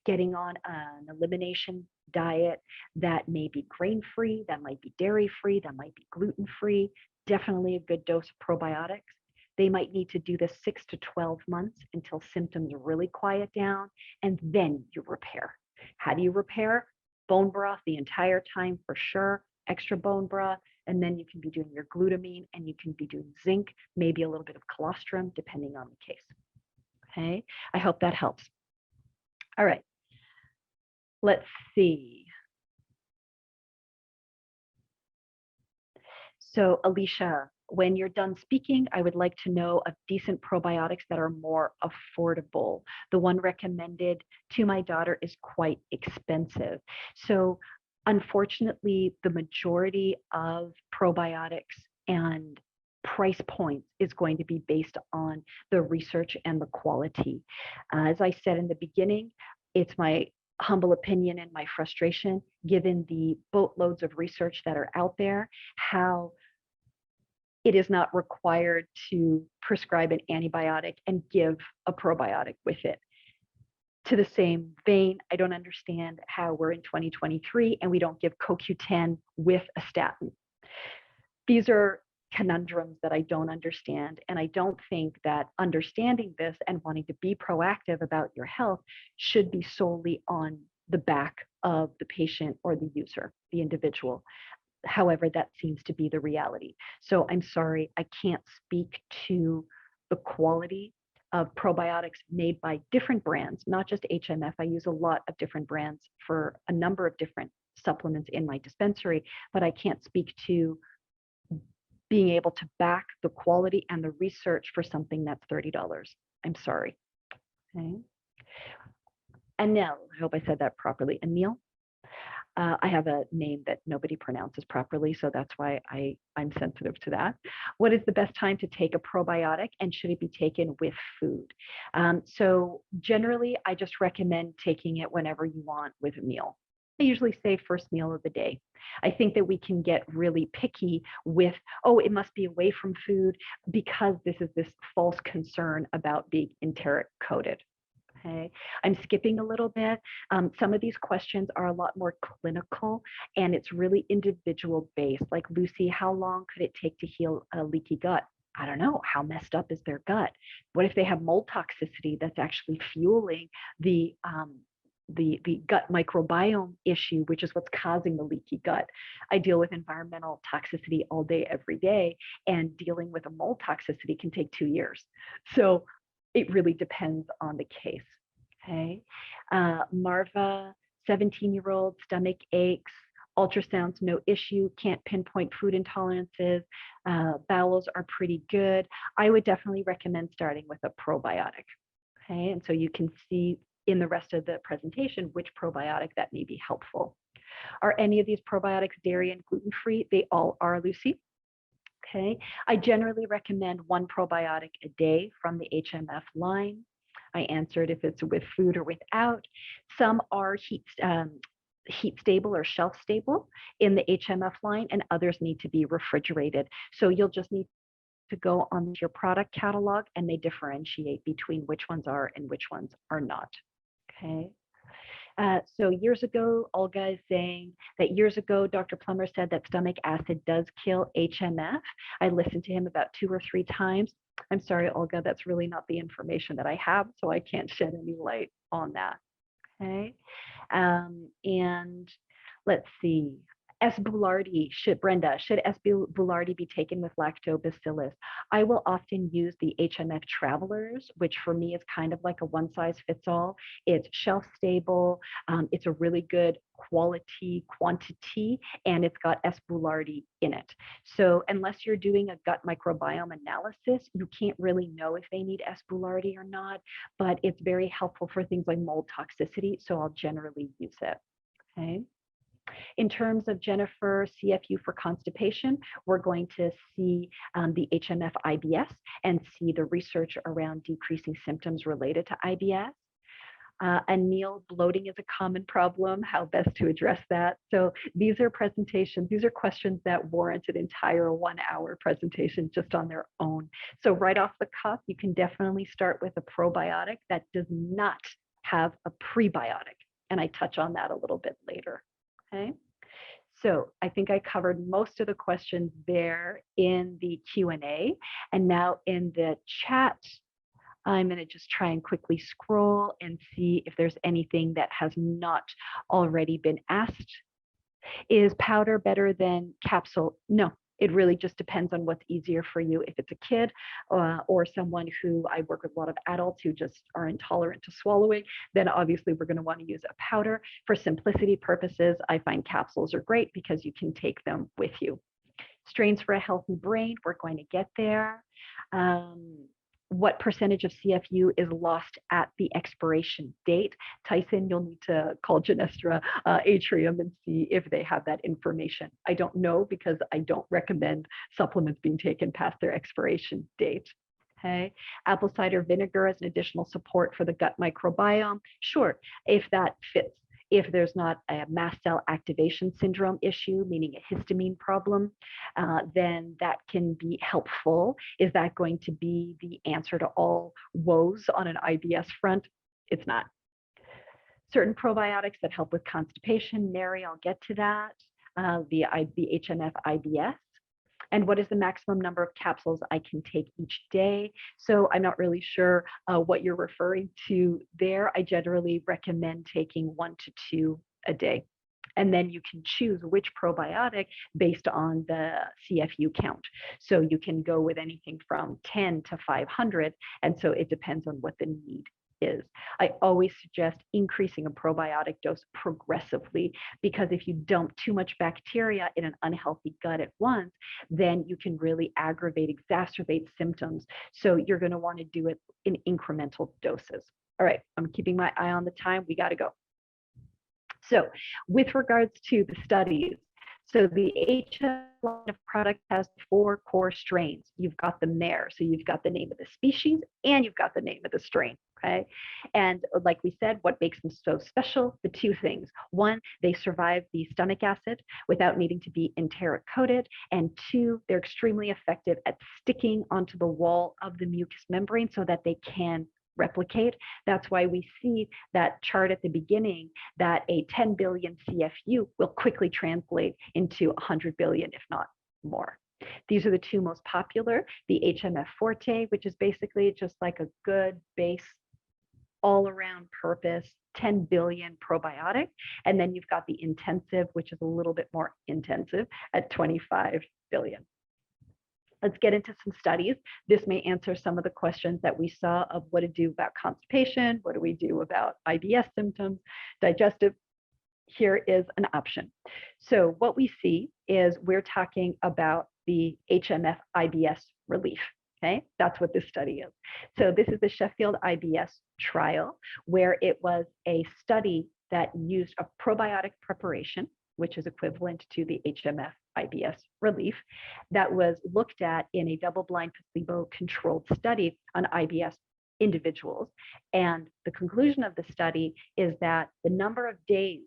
Speaker 1: Getting on an elimination diet that may be grain-free, that might be dairy-free, that might be gluten-free, definitely a good dose of probiotics. They might need to do this 6 to 12 months until symptoms really quiet down, and then you repair. How do you repair? Bone broth the entire time for sure, extra bone broth, and then you can be doing your glutamine, and you can be doing zinc, maybe a little bit of colostrum, depending on the case. Okay, I hope that helps. All right, let's see. So Alicia, When you're done speaking, I would like to know of decent probiotics that are more affordable. The one recommended to my daughter is quite expensive. So unfortunately, the majority of probiotics and price points is going to be based on the research and the quality. As I said in the beginning, it's my humble opinion and my frustration, given the boatloads of research that are out there, how it is not required to prescribe an antibiotic and give a probiotic with it. To the same vein, I don't understand how we're in 2023 and we don't give CoQ10 with a statin. These are conundrums that I don't understand. And I don't think that understanding this and wanting to be proactive about your health should be solely on the back of the patient or the user, the individual. However, that seems to be the reality. So I'm sorry, I can't speak to the quality of probiotics made by different brands, not just HMF. I use a lot of different brands for a number of different supplements in my dispensary, but I can't speak to being able to back the quality and the research for something that's $30. I'm sorry. Okay. Anil, I hope I said that properly. Anil. I have a name that nobody pronounces properly, so that's why I'm sensitive to that. What is the best time to take a probiotic, and should it be taken with food? So generally, I just recommend taking it whenever you want with a meal. I usually say first meal of the day. I think that we can get really picky with, oh, it must be away from food, because this is this false concern about being enteric coded. Okay, I'm skipping a little bit. Some of these questions are a lot more clinical, and it's really individual based. Like, Lucy, how long could it take to heal a leaky gut? I don't know. How messed up is their gut? What if they have mold toxicity that's actually fueling the gut microbiome issue, which is what's causing the leaky gut? I deal with environmental toxicity all day, every day, and dealing with a mold toxicity can take 2 years. So it really depends on the case. Okay. Marva, 17-year-old, stomach aches, ultrasounds, no issue, can't pinpoint food intolerances, bowels are pretty good. I would definitely recommend starting with a probiotic. Okay. And so you can see in the rest of the presentation which probiotic that may be helpful. Are any of these probiotics dairy and gluten-free? They all are, Lucy. Okay, I generally recommend 1 probiotic a day from the HMF line. I answered if it's with food or without. Some are heat stable or shelf stable in the HMF line, and others need to be refrigerated. So you'll just need to go on your product catalog, and they differentiate between which ones are and which ones are not. Okay. So years ago, Olga is saying that years ago, Dr. Plummer said that stomach acid does kill HMF. I listened to him about 2 or 3 times. I'm sorry, Olga, that's really not the information that I have, so I can't shed any light on that. Okay. And let's see. S. boulardii, Brenda, should S. boulardii be taken with lactobacillus? I will often use the HMF Travelers, which for me is kind of like a one-size-fits-all. It's shelf-stable, it's a really good quality, quantity, and it's got S. boulardii in it. So unless you're doing a gut microbiome analysis, you can't really know if they need S. boulardii or not, but it's very helpful for things like mold toxicity, so I'll generally use it. Okay. In terms of Jennifer, CFU for constipation, we're going to see the HMF IBS and see the research around decreasing symptoms related to IBS. Anil, bloating is a common problem. How best to address that? So these are presentations, these are questions that warrant an entire 1-hour presentation just on their own. So right off the cuff, you can definitely start with a probiotic that does not have a prebiotic. And I touch on that a little bit later. Okay, so I think I covered most of the questions there in the Q&A, and now in the chat, I'm going to just try and quickly scroll and see if there's anything that has not already been asked. Is powder better than capsule? No. It really just depends on what's easier for you. If it's a kid or someone who, I work with a lot of adults who just are intolerant to swallowing, then obviously we're going to want to use a powder. For simplicity purposes, I find capsules are great because you can take them with you. Strains for a healthy brain, we're going to get there. What percentage of CFU is lost at the expiration date? Tyson, you'll need to call Genestra Atrium and see if they have that information. I don't know because I don't recommend supplements being taken past their expiration date. Okay, apple cider vinegar as an additional support for the gut microbiome. Sure, if that fits. If there's not a mast cell activation syndrome issue, meaning a histamine problem, then that can be helpful. Is that going to be the answer to all woes on an IBS front? It's not. Certain probiotics that help with constipation, Mary, I'll get to that, the HMF IBS. And what is the maximum number of capsules I can take each day? So I'm not really sure what you're referring to there. I generally recommend taking 1 to 2 a day. And then you can choose which probiotic based on the CFU count. So you can go with anything from 10 to 500. And so it depends on what the need is. I always suggest increasing a probiotic dose progressively, because if you dump too much bacteria in an unhealthy gut at once, then you can really exacerbate symptoms. So you're going to want to do it in incremental doses. All right, I'm keeping my eye on the time. We got to go. So with regards to the studies, so the HMS line of product has 4 core strains. You've got them there. So you've got the name of the species and you've got the name of the strain. Okay. And like we said, what makes them so special? The 2 things. 1, they survive the stomach acid without needing to be enteric coated. And 2, they're extremely effective at sticking onto the wall of the mucous membrane so that they can replicate. That's why we see that chart at the beginning that a 10 billion CFU will quickly translate into 100 billion, if not more. These are the 2 most popular, the HMF Forte, which is basically just like a good base, all around purpose, 10 billion probiotic. And then you've got the intensive, which is a little bit more intensive at 25 billion. Let's get into some studies. This may answer some of the questions that we saw of what to do about constipation, what do we do about IBS symptoms, digestive. Here is an option. So what we see is we're talking about the HMF IBS relief. Okay, that's what this study is. So this is the Sheffield IBS trial, where it was a study that used a probiotic preparation, which is equivalent to the HMF IBS relief, that was looked at in a double-blind placebo-controlled study on IBS individuals. And the conclusion of the study is that the number of days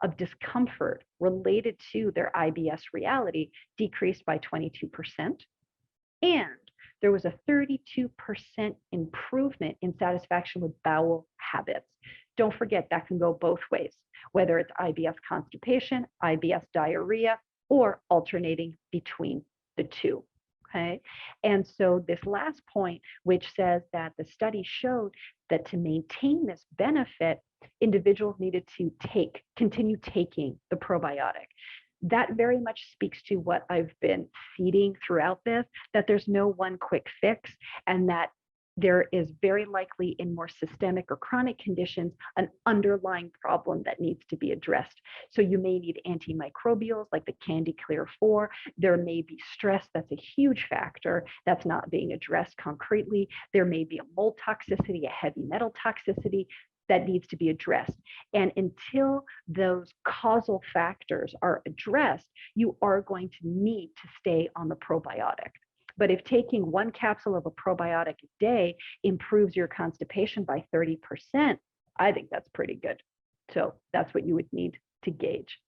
Speaker 1: of discomfort related to their IBS reality decreased by 22%. And there was a 32% improvement in satisfaction with bowel habits. Don't forget, that can go both ways, whether it's IBS constipation, IBS diarrhea, or alternating between the 2. Okay. And so this last point, which says that the study showed that to maintain this benefit, individuals needed to continue taking the probiotic. That very much speaks to what I've been feeding throughout this, that there's no one quick fix, and that there is very likely in more systemic or chronic conditions an underlying problem that needs to be addressed. So you may need antimicrobials like the Candy Clear 4. There may be stress that's a huge factor that's not being addressed concretely. There may be a mold toxicity, a heavy metal toxicity that needs to be addressed. And until those causal factors are addressed, you are going to need to stay on the probiotic. But if taking 1 capsule of a probiotic a day improves your constipation by 30%, I think that's pretty good. So that's what you would need to gauge.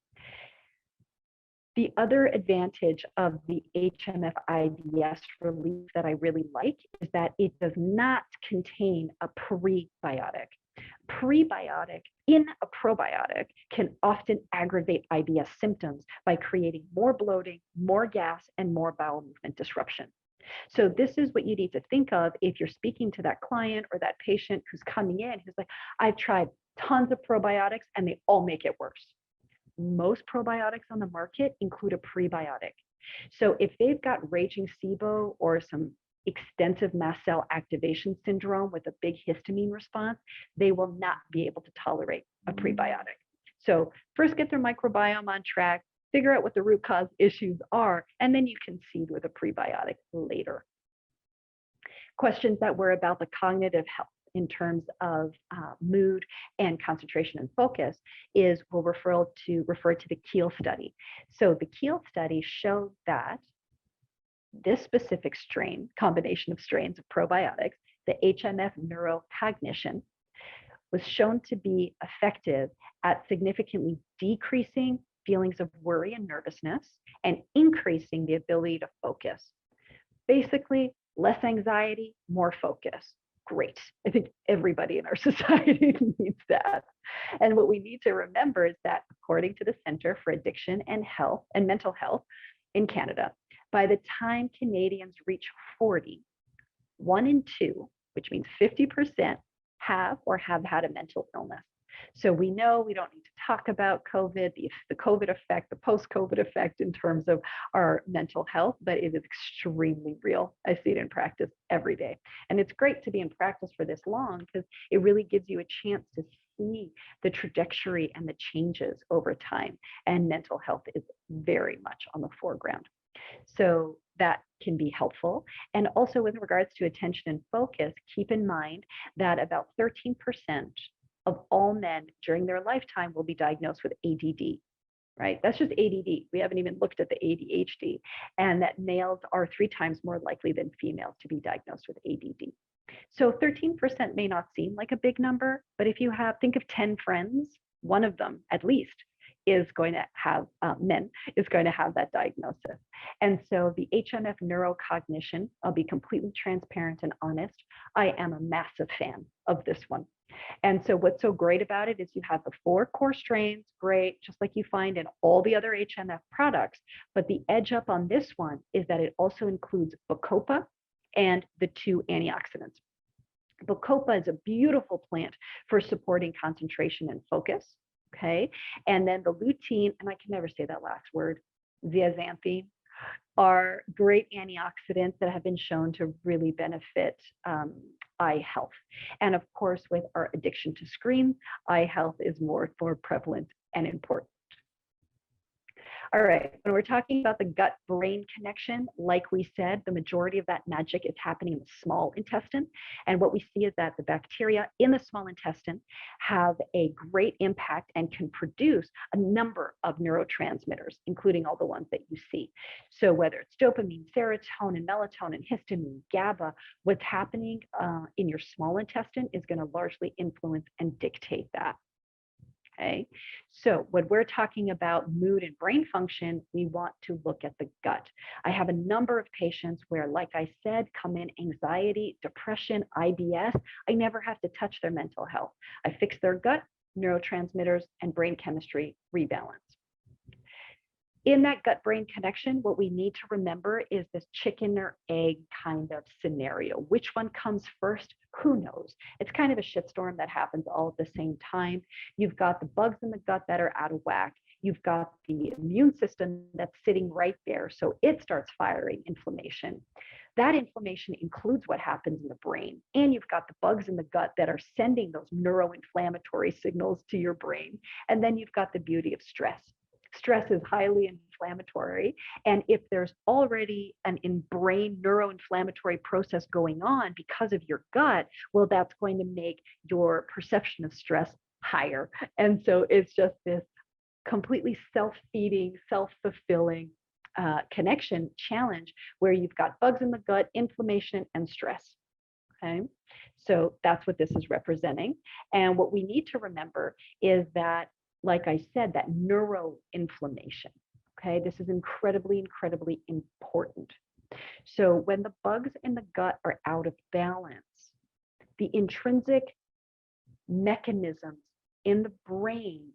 Speaker 1: The other advantage of the HMF IBS relief that I really like is that it does not contain a prebiotic. Prebiotic in a probiotic can often aggravate IBS symptoms by creating more bloating, more gas, and more bowel movement disruption. So this is what you need to think of if you're speaking to that client or that patient who's coming in, who's like, I've tried tons of probiotics and they all make it worse. Most probiotics on the market include a prebiotic. So if they've got raging SIBO or some extensive mast cell activation syndrome with a big histamine response, they will not be able to tolerate a prebiotic. So first get their microbiome on track, figure out what the root cause issues are, and then you can seed with a prebiotic later. Questions that were about the cognitive health in terms of mood and concentration and focus is we'll refer to the Keel study. So the Keel study showed that this specific strain, combination of strains of probiotics, the HMS Neuro Cognition, was shown to be effective at significantly decreasing feelings of worry and nervousness and increasing the ability to focus. Basically, less anxiety, more focus. Great. I think everybody in our society needs that. And what we need to remember is that according to the Center for Addiction and Health and Mental Health in Canada, by the time Canadians reach 40, 1 in 2, which means 50%, have or have had a mental illness. So we know we don't need to talk about COVID, the COVID effect, the post-COVID effect in terms of our mental health, but it is extremely real. I see it in practice every day. And it's great to be in practice for this long because it really gives you a chance to see the trajectory and the changes over time. And mental health is very much on the foreground. So that can be helpful. And also with regards to attention and focus, keep in mind that about 13% of all men during their lifetime will be diagnosed with ADD, right? That's just ADD. We haven't even looked at the ADHD, and that males are 3 times more likely than females to be diagnosed with ADD. So 13% may not seem like a big number, but if you think of 10 friends, one of them at least is going to have is going to have that diagnosis. And so the HMS neurocognition, I'll be completely transparent and honest, I am a massive fan of this one. And so what's so great about it is you have the 4 core strains, great, just like you find in all the other HMF products. But the edge up on this one is that it also includes Bacopa and the 2 antioxidants. Bacopa is a beautiful plant for supporting concentration and focus. Okay, and then the lutein, and I can never say that last word, zeaxanthin, are great antioxidants that have been shown to really benefit eye health. And of course, with our addiction to screens, eye health is more prevalent and important. All right, when we're talking about the gut-brain connection, like we said, the majority of that magic is happening in the small intestine. And what we see is that the bacteria in the small intestine have a great impact and can produce a number of neurotransmitters, including all the ones that you see. So whether it's dopamine, serotonin, melatonin, histamine, GABA, what's happening in your small intestine is going to largely influence and dictate that. Okay, so when we're talking about mood and brain function, we want to look at the gut. I have a number of patients where, like I said, come in anxiety, depression, IBS. I never have to touch their mental health. I fix their gut, neurotransmitters, and brain chemistry rebalance. In that gut-brain connection, what we need to remember is this chicken or egg kind of scenario. Which one comes first? Who knows? It's kind of a shitstorm that happens all at the same time. You've got the bugs in the gut that are out of whack. You've got the immune system that's sitting right there, so it starts firing inflammation. That inflammation includes what happens in the brain, and you've got the bugs in the gut that are sending those neuroinflammatory signals to your brain. And then you've got the beauty of stress. Stress is highly inflammatory. And if there's already an in-brain neuroinflammatory process going on because of your gut, well, that's going to make your perception of stress higher. And so it's just this completely self-feeding, self-fulfilling connection challenge where you've got bugs in the gut, inflammation, and stress. Okay, so that's what this is representing. And what we need to remember is that, like I said, that neuroinflammation, okay, this is incredibly, incredibly important. So when the bugs in the gut are out of balance, the intrinsic mechanisms in the brain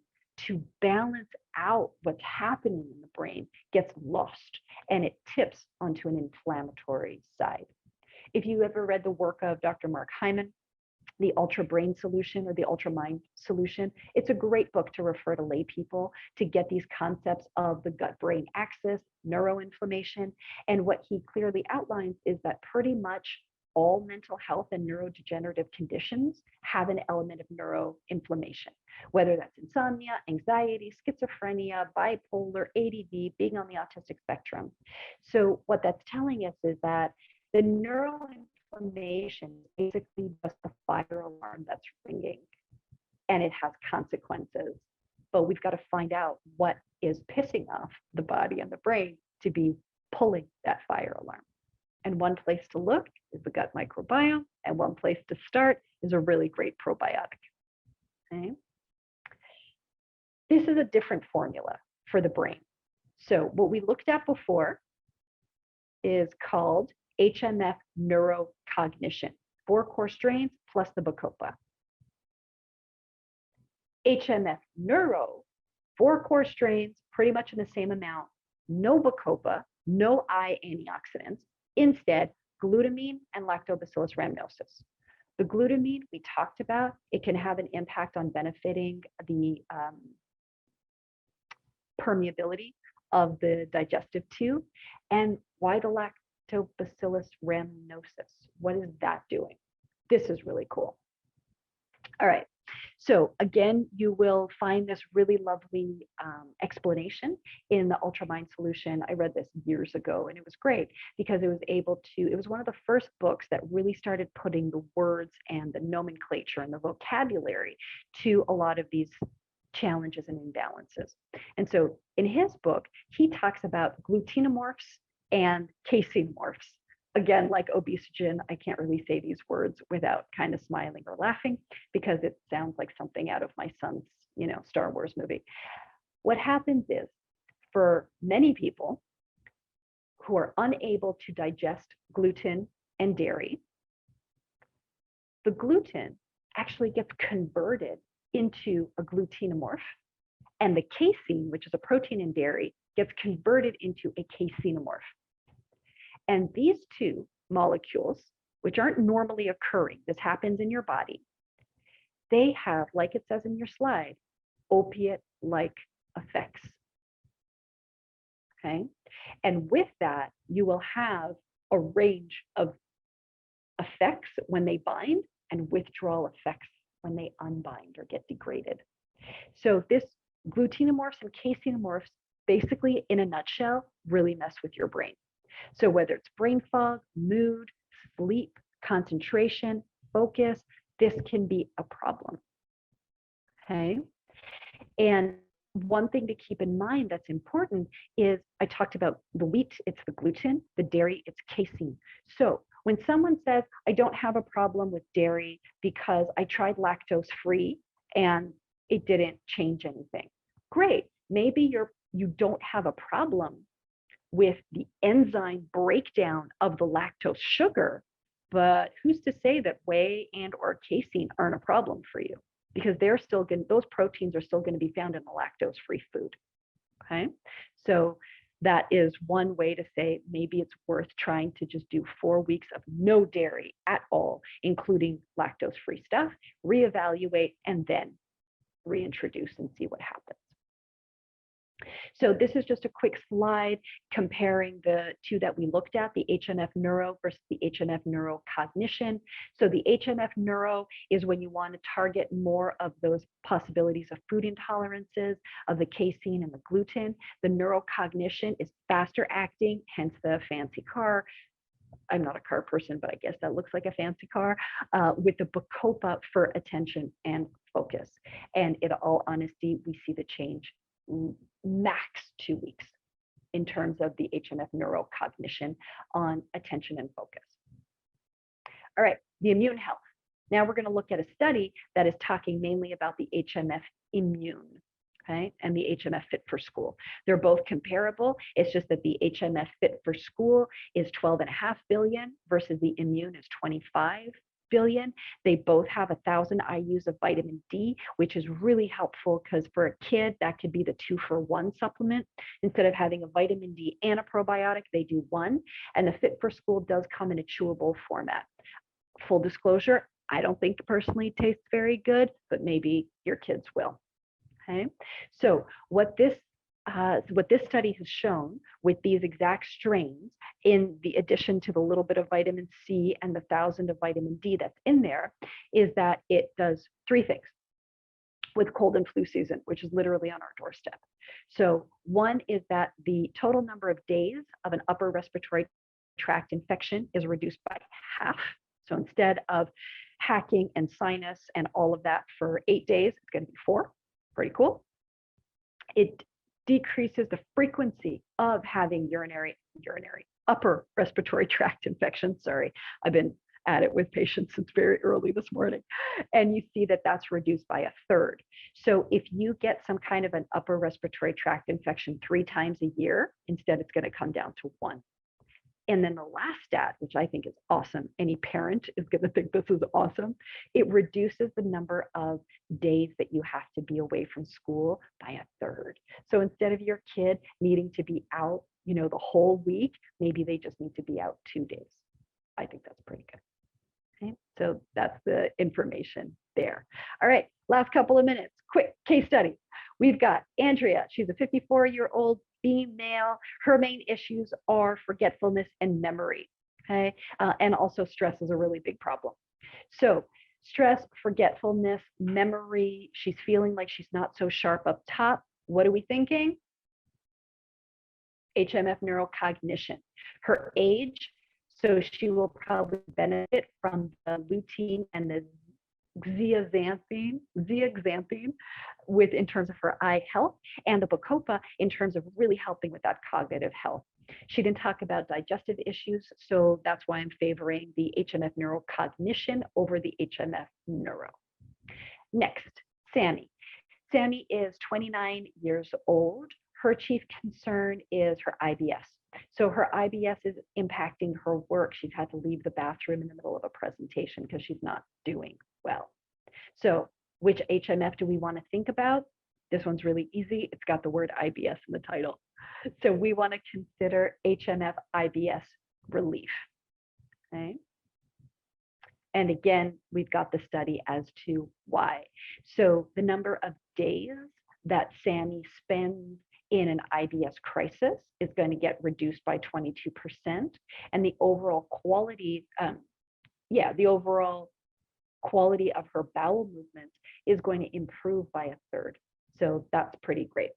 Speaker 1: to balance out what's happening in the brain gets lost, and it tips onto an inflammatory side. If you ever read the work of Dr. Mark Hyman, the Ultra Brain Solution or the Ultra Mind Solution, it's a great book to refer to lay people to get these concepts of the gut-brain axis, neuroinflammation. And what he clearly outlines is that pretty much all mental health and neurodegenerative conditions have an element of neuroinflammation, whether that's insomnia, anxiety, schizophrenia, bipolar, ADD, being on the autistic spectrum. So what that's telling us is that the neuroinflammation is basically just a fire alarm that's ringing, and it has consequences. But we've got to find out what is pissing off the body and the brain to be pulling that fire alarm. And one place to look is the gut microbiome, and one place to start is a really great probiotic. Okay? This is a different formula for the brain. So what we looked at before is called HMS Neuro Cognition, 4 core strains plus the Bacopa. HMS Neuro, 4 core strains, pretty much in the same amount, no Bacopa, no eye antioxidants, instead glutamine and Lactobacillus rhamnosus. The glutamine we talked about, it can have an impact on benefiting the permeability of the digestive tube. And why the Lactobacillus rhamnosus? What is that doing? This is really cool. All right. So again, you will find this really lovely explanation in the Ultramind solution. I read this years ago, and it was great because it was able to, it was one of the first books that really started putting the words and the nomenclature and the vocabulary to a lot of these challenges and imbalances. And so in his book, he talks about glutinomorphs and caseinomorphs. Again, like obesogen, I can't really say these words without kind of smiling or laughing because it sounds like something out of my son's, Star Wars movie. What happens is, for many people who are unable to digest gluten and dairy, the gluten actually gets converted into a glutinomorph, and the casein, which is a protein in dairy, gets converted into a caseinomorph. And these two molecules, which aren't normally occurring, this happens in your body, they have, like it says in your slide, opiate-like effects. Okay? And with that, you will have a range of effects when they bind and withdrawal effects when they unbind or get degraded. So this glutinomorphs and caseinomorphs, basically in a nutshell, really mess with your brain. So whether it's brain fog, mood, sleep, concentration, focus, this can be a problem. Okay. And one thing to keep in mind that's important is I talked about the wheat, it's the gluten, the dairy, it's casein. So when someone says, I don't have a problem with dairy because I tried lactose free and it didn't change anything. Great. Maybe you don't have a problem with the enzyme breakdown of the lactose sugar, but who's to say that whey and or casein aren't a problem for you? Because they're still going, those proteins are still going to be found in the lactose-free food. Okay, so that is one way to say maybe it's worth trying to just do 4 weeks of no dairy at all, including lactose-free stuff, reevaluate, and then reintroduce and see what happens. So this is just a quick slide comparing the two that we looked at, the HMS Neuro versus the HMS Neuro Cognition. So the HMS Neuro is when you want to target more of those possibilities of food intolerances, of the casein and the gluten. The neurocognition is faster acting, hence the fancy car. I'm not a car person, but I guess that looks like a fancy car, with the Bacopa for attention and focus. And in all honesty, we see the change max 2 weeks in terms of the HMS neurocognition on attention and focus. All right, the immune health. Now we're going to look at a study that is talking mainly about the HMS immune, okay, and the HMS Fit for School. They're both comparable. It's just that the HMS Fit for School is 12.5 billion versus the immune is 25 billion. They both have 1,000 IUs of vitamin D, which is really helpful because for a kid, that could be the 2-for-1 supplement. Instead of having a vitamin D and a probiotic, they do one. And the Fit for School does come in a chewable format. Full disclosure, I don't think personally tastes very good, but maybe your kids will. Okay, so what this So what this study has shown with these exact strains, in the addition to the little bit of vitamin C and the 1,000 of vitamin D that's in there, is that it does three things with cold and flu season, which is literally on our doorstep. So one is that the total number of days of an upper respiratory tract infection is reduced by half. So instead of hacking and sinus and all of that for 8 days, it's going to be 4. Pretty cool. It decreases the frequency of having upper respiratory tract infections. Sorry, I've been at it with patients since very early this morning. And you see that that's reduced by 1/3. So if you get some kind of an upper respiratory tract infection 3 times a year, instead it's going to come down to 1. And then the last stat, which I think is awesome, any parent is going to think this is awesome, it reduces the number of days that you have to be away from school by 1/3. So instead of your kid needing to be out, the whole week, maybe they just need to be out 2 days. I think that's pretty good. Okay, so that's the information there. All right, last couple of minutes, quick case study. We've got Andrea. She's a 54-year-old female. Her main issues are forgetfulness and memory. Okay, and also stress is a really big problem. So stress, forgetfulness, memory. She's feeling like she's not so sharp up top. What are we thinking? HMF neurocognition. Her age, so she will probably benefit from the lutein and the zeaxanthine in terms of her eye health, and the bacopa in terms of really helping with that cognitive health. She didn't talk about digestive issues, so that's why I'm favoring the HMF neurocognition over the HMF neuro. Next, Sammy. Sammy is 29 years old. Her chief concern is her IBS. So her IBS is impacting her work. She's had to leave the bathroom in the middle of a presentation because she's not doing well. So which HMF do we want to think about? This one's really easy. It's got the word IBS in the title. So we want to consider HMF IBS relief. Okay. And again, we've got the study as to why. So the number of days that Sammy spends in an IBS crisis is going to get reduced by 22%, and the overall quality, of her bowel movement is going to improve by 1/3. So that's pretty great.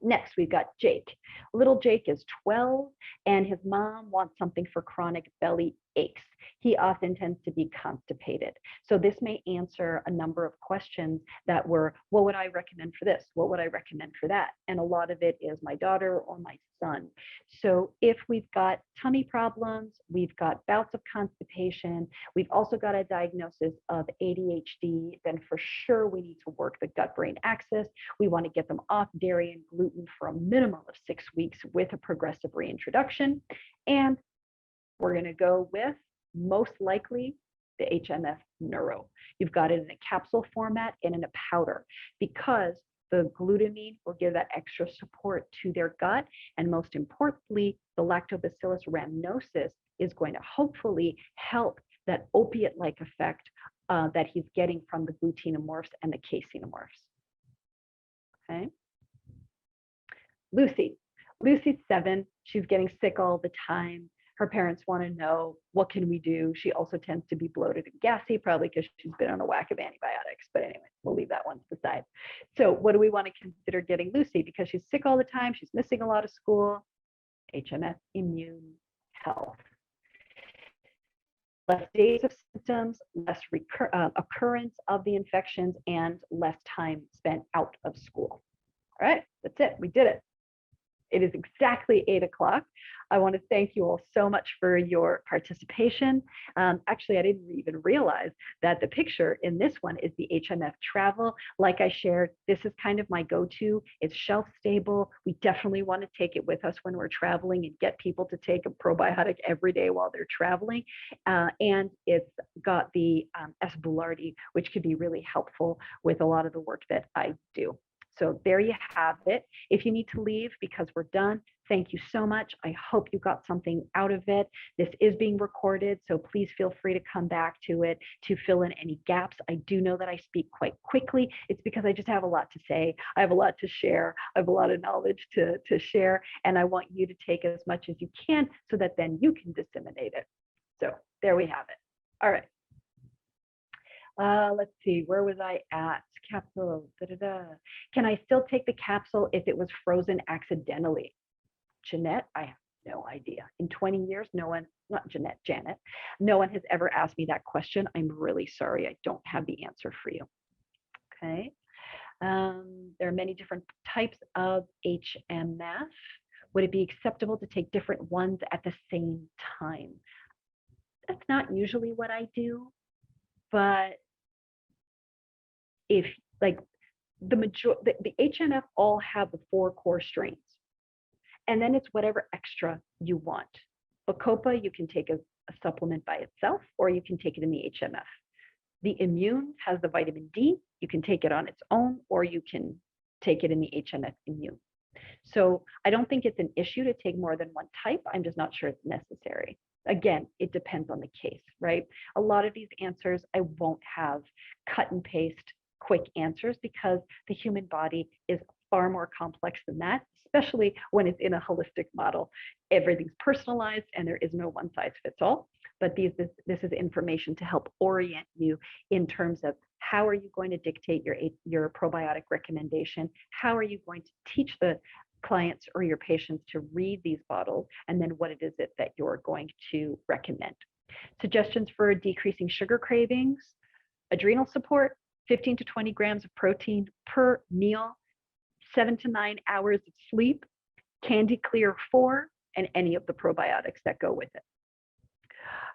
Speaker 1: Next, we've got Jake. Little Jake is 12, and his mom wants something for chronic belly aches. He often tends to be constipated. So this may answer a number of questions that were, what would I recommend for this? What would I recommend for that? And a lot of it is my daughter or my son. So if we've got tummy problems, we've got bouts of constipation, we've also got a diagnosis of ADHD, then for sure we need to work the gut-brain axis. We want to get them off dairy and gluten for a minimum of 6 weeks with a progressive reintroduction. And we're going to go with most likely the HMF neuro. You've got it in a capsule format and in a powder, because the glutamine will give that extra support to their gut. And most importantly, the lactobacillus rhamnosus is going to hopefully help that opiate-like effect that he's getting from the glutinomorphs and the caseinomorphs. Okay. Lucy's 7. She's getting sick all the time. Her parents want to know, what can we do? She also tends to be bloated and gassy, probably because she's been on a whack of antibiotics. But anyway, we'll leave that one to the side. So what do we want to consider getting Lucy? Because she's sick all the time, she's missing a lot of school. HMS immune health. Less days of symptoms, less occurrence of the infections, and less time spent out of school. All right, that's it. We did it. It is exactly 8 o'clock. I want to thank you all so much for your participation. Actually, I didn't even realize that the picture in this one is the HMF travel. Like I shared, this is kind of my go-to. It's shelf stable. We definitely want to take it with us when we're traveling and get people to take a probiotic every day while they're traveling. And it's got the S. boulardii, which could be really helpful with a lot of the work that I do. So there you have it. If you need to leave because we're done, Thank you so much. I hope you got something out of it. This is being recorded, so please feel free to come back to it to fill in any gaps. I do know that I speak quite quickly. It's because I just have a lot to say. I have a lot to share. I have a lot of knowledge to share, and I want you to take as much as you can so that then you can disseminate it. So there we have it. All right. Let's see, where was I at? Capsule. Can I still take the capsule if it was frozen accidentally? Jeanette, I have no idea. In 20 years, no one, not Jeanette, Janet, no one has ever asked me that question. I'm really sorry. I don't have the answer for you. Okay. There are many different types of HMF. Would it be acceptable to take different ones at the same time? That's not usually what I do, but if like the HMF all have the 4 core strains. And then it's whatever extra you want. Bacopa, you can take a supplement by itself, or you can take it in the HMF. The immune has the vitamin D. You can take it on its own, or you can take it in the HMF immune. So I don't think it's an issue to take more than one type. I'm just not sure it's necessary. Again, it depends on the case, right? A lot of these answers, I won't have cut and paste quick answers because the human body is far more complex than that, especially when it's in a holistic model. Everything's personalized and there is no one size fits all. But this is information to help orient you in terms of how are you going to dictate your probiotic recommendation? How are you going to teach the clients or your patients to read these bottles, and then what it is that you're going to recommend. Suggestions for decreasing sugar cravings: adrenal support, 15 to 20 grams of protein per meal, 7 to 9 hours of sleep, Candy Clear 4, and any of the probiotics that go with it.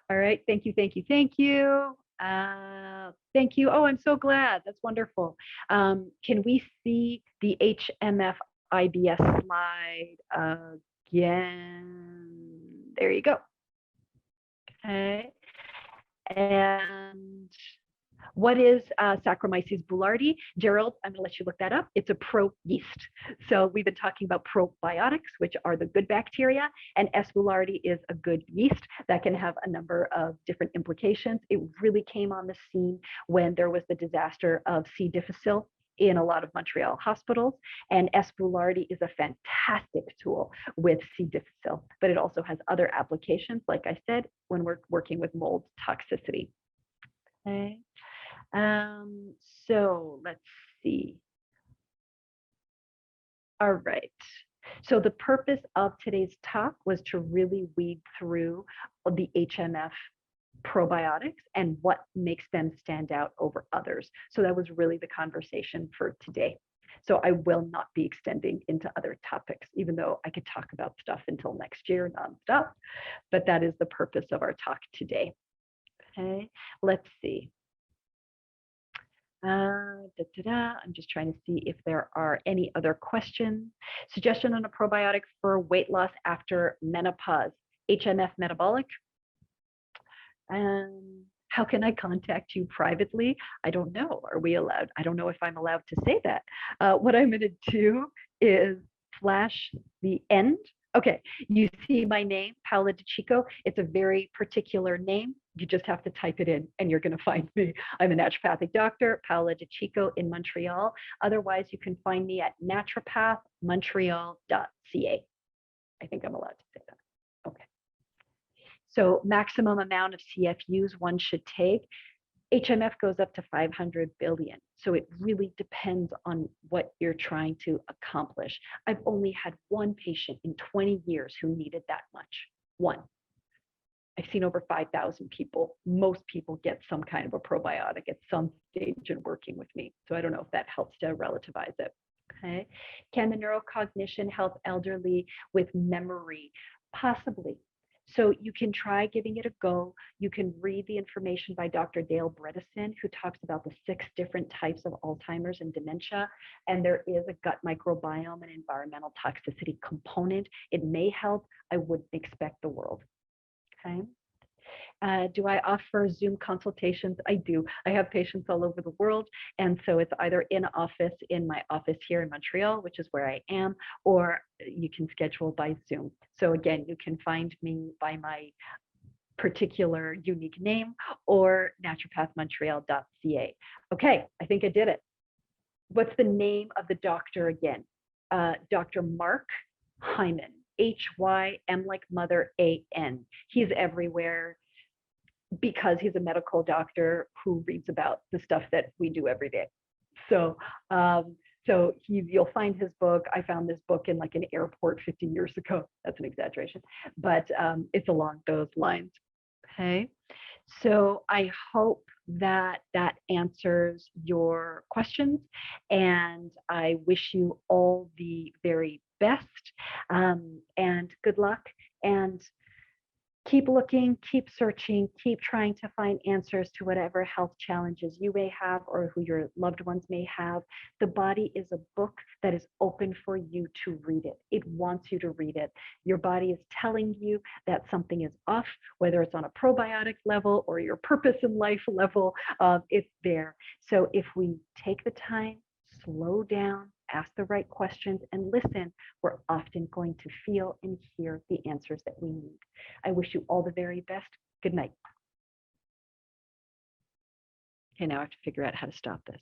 Speaker 1: All right, thank you, thank you, thank you. Thank you. Oh, I'm so glad. That's wonderful. Can we see the HMF IBS slide again? There you go. Okay. And what is Saccharomyces boulardii? Gerald, I'm going to let you look that up. It's a pro yeast. So we've been talking about probiotics, which are the good bacteria, and S. boulardii is a good yeast that can have a number of different implications. It really came on the scene when there was the disaster of C. difficile in a lot of Montreal hospitals, and S. boulardii is a fantastic tool with C. difficile, but it also has other applications, like I said, when we're working with mold toxicity. Okay. So let's see. All right. So the purpose of today's talk was to really weed through the HMF probiotics and what makes them stand out over others. So that was really the conversation for today. So I will not be extending into other topics, even though I could talk about stuff until next year nonstop, but that is the purpose of our talk today. Okay, let's see. I'm just trying to see if there are any other questions. Suggestion on a probiotic for weight loss after menopause, HMF metabolic. How can I contact you privately? I don't know. Are we allowed? I don't know if I'm allowed to say that. What I'm going to do is flash the end. Okay, you see my name, Paola DeCicco. It's a very particular name. You just have to type it in and you're going to find me. I'm a naturopathic doctor, Paola DeCicco in Montreal. Otherwise, you can find me at naturopathmontreal.ca. I think I'm allowed to say that. Okay. So maximum amount of CFUs one should take. HMF goes up to 500 billion. So it really depends on what you're trying to accomplish. I've only had one patient in 20 years who needed that much. One. I've seen over 5,000 people. Most people get some kind of a probiotic at some stage in working with me. So I don't know if that helps to relativize it. Okay. Can the neurocognition help elderly with memory? Possibly. So you can try giving it a go. You can read the information by Dr. Dale Bredesen, who talks about the 6 different types of Alzheimer's and dementia. And there is a gut microbiome and environmental toxicity component. It may help. I wouldn't expect the world. Okay. Do I offer Zoom consultations? I do. I have patients all over the world. And so it's either in office, in my office here in Montreal, which is where I am, or you can schedule by Zoom. So again, you can find me by my particular unique name or naturopathmontreal.ca. Okay, I think I did it. What's the name of the doctor again? Dr. Mark Hyman, H-Y-M like mother, A-N. He's everywhere because he's a medical doctor who reads about the stuff that we do every day. So, you'll find his book. I found this book in like an airport 50 years ago. That's an exaggeration, but it's along those lines. Okay. So I hope that that answers your questions, and I wish you all the very best, and good luck, and keep looking, keep searching, keep trying to find answers to whatever health challenges you may have or who your loved ones may have. The body is a book that is open for you to read it. It wants you to read it. Your body is telling you that something is off, whether it's on a probiotic level or your purpose in life level, it's there. So if we take the time, slow down, ask the right questions, and listen, we're often going to feel and hear the answers that we need. I wish you all the very best. Good night. Okay, now I have to figure out how to stop this.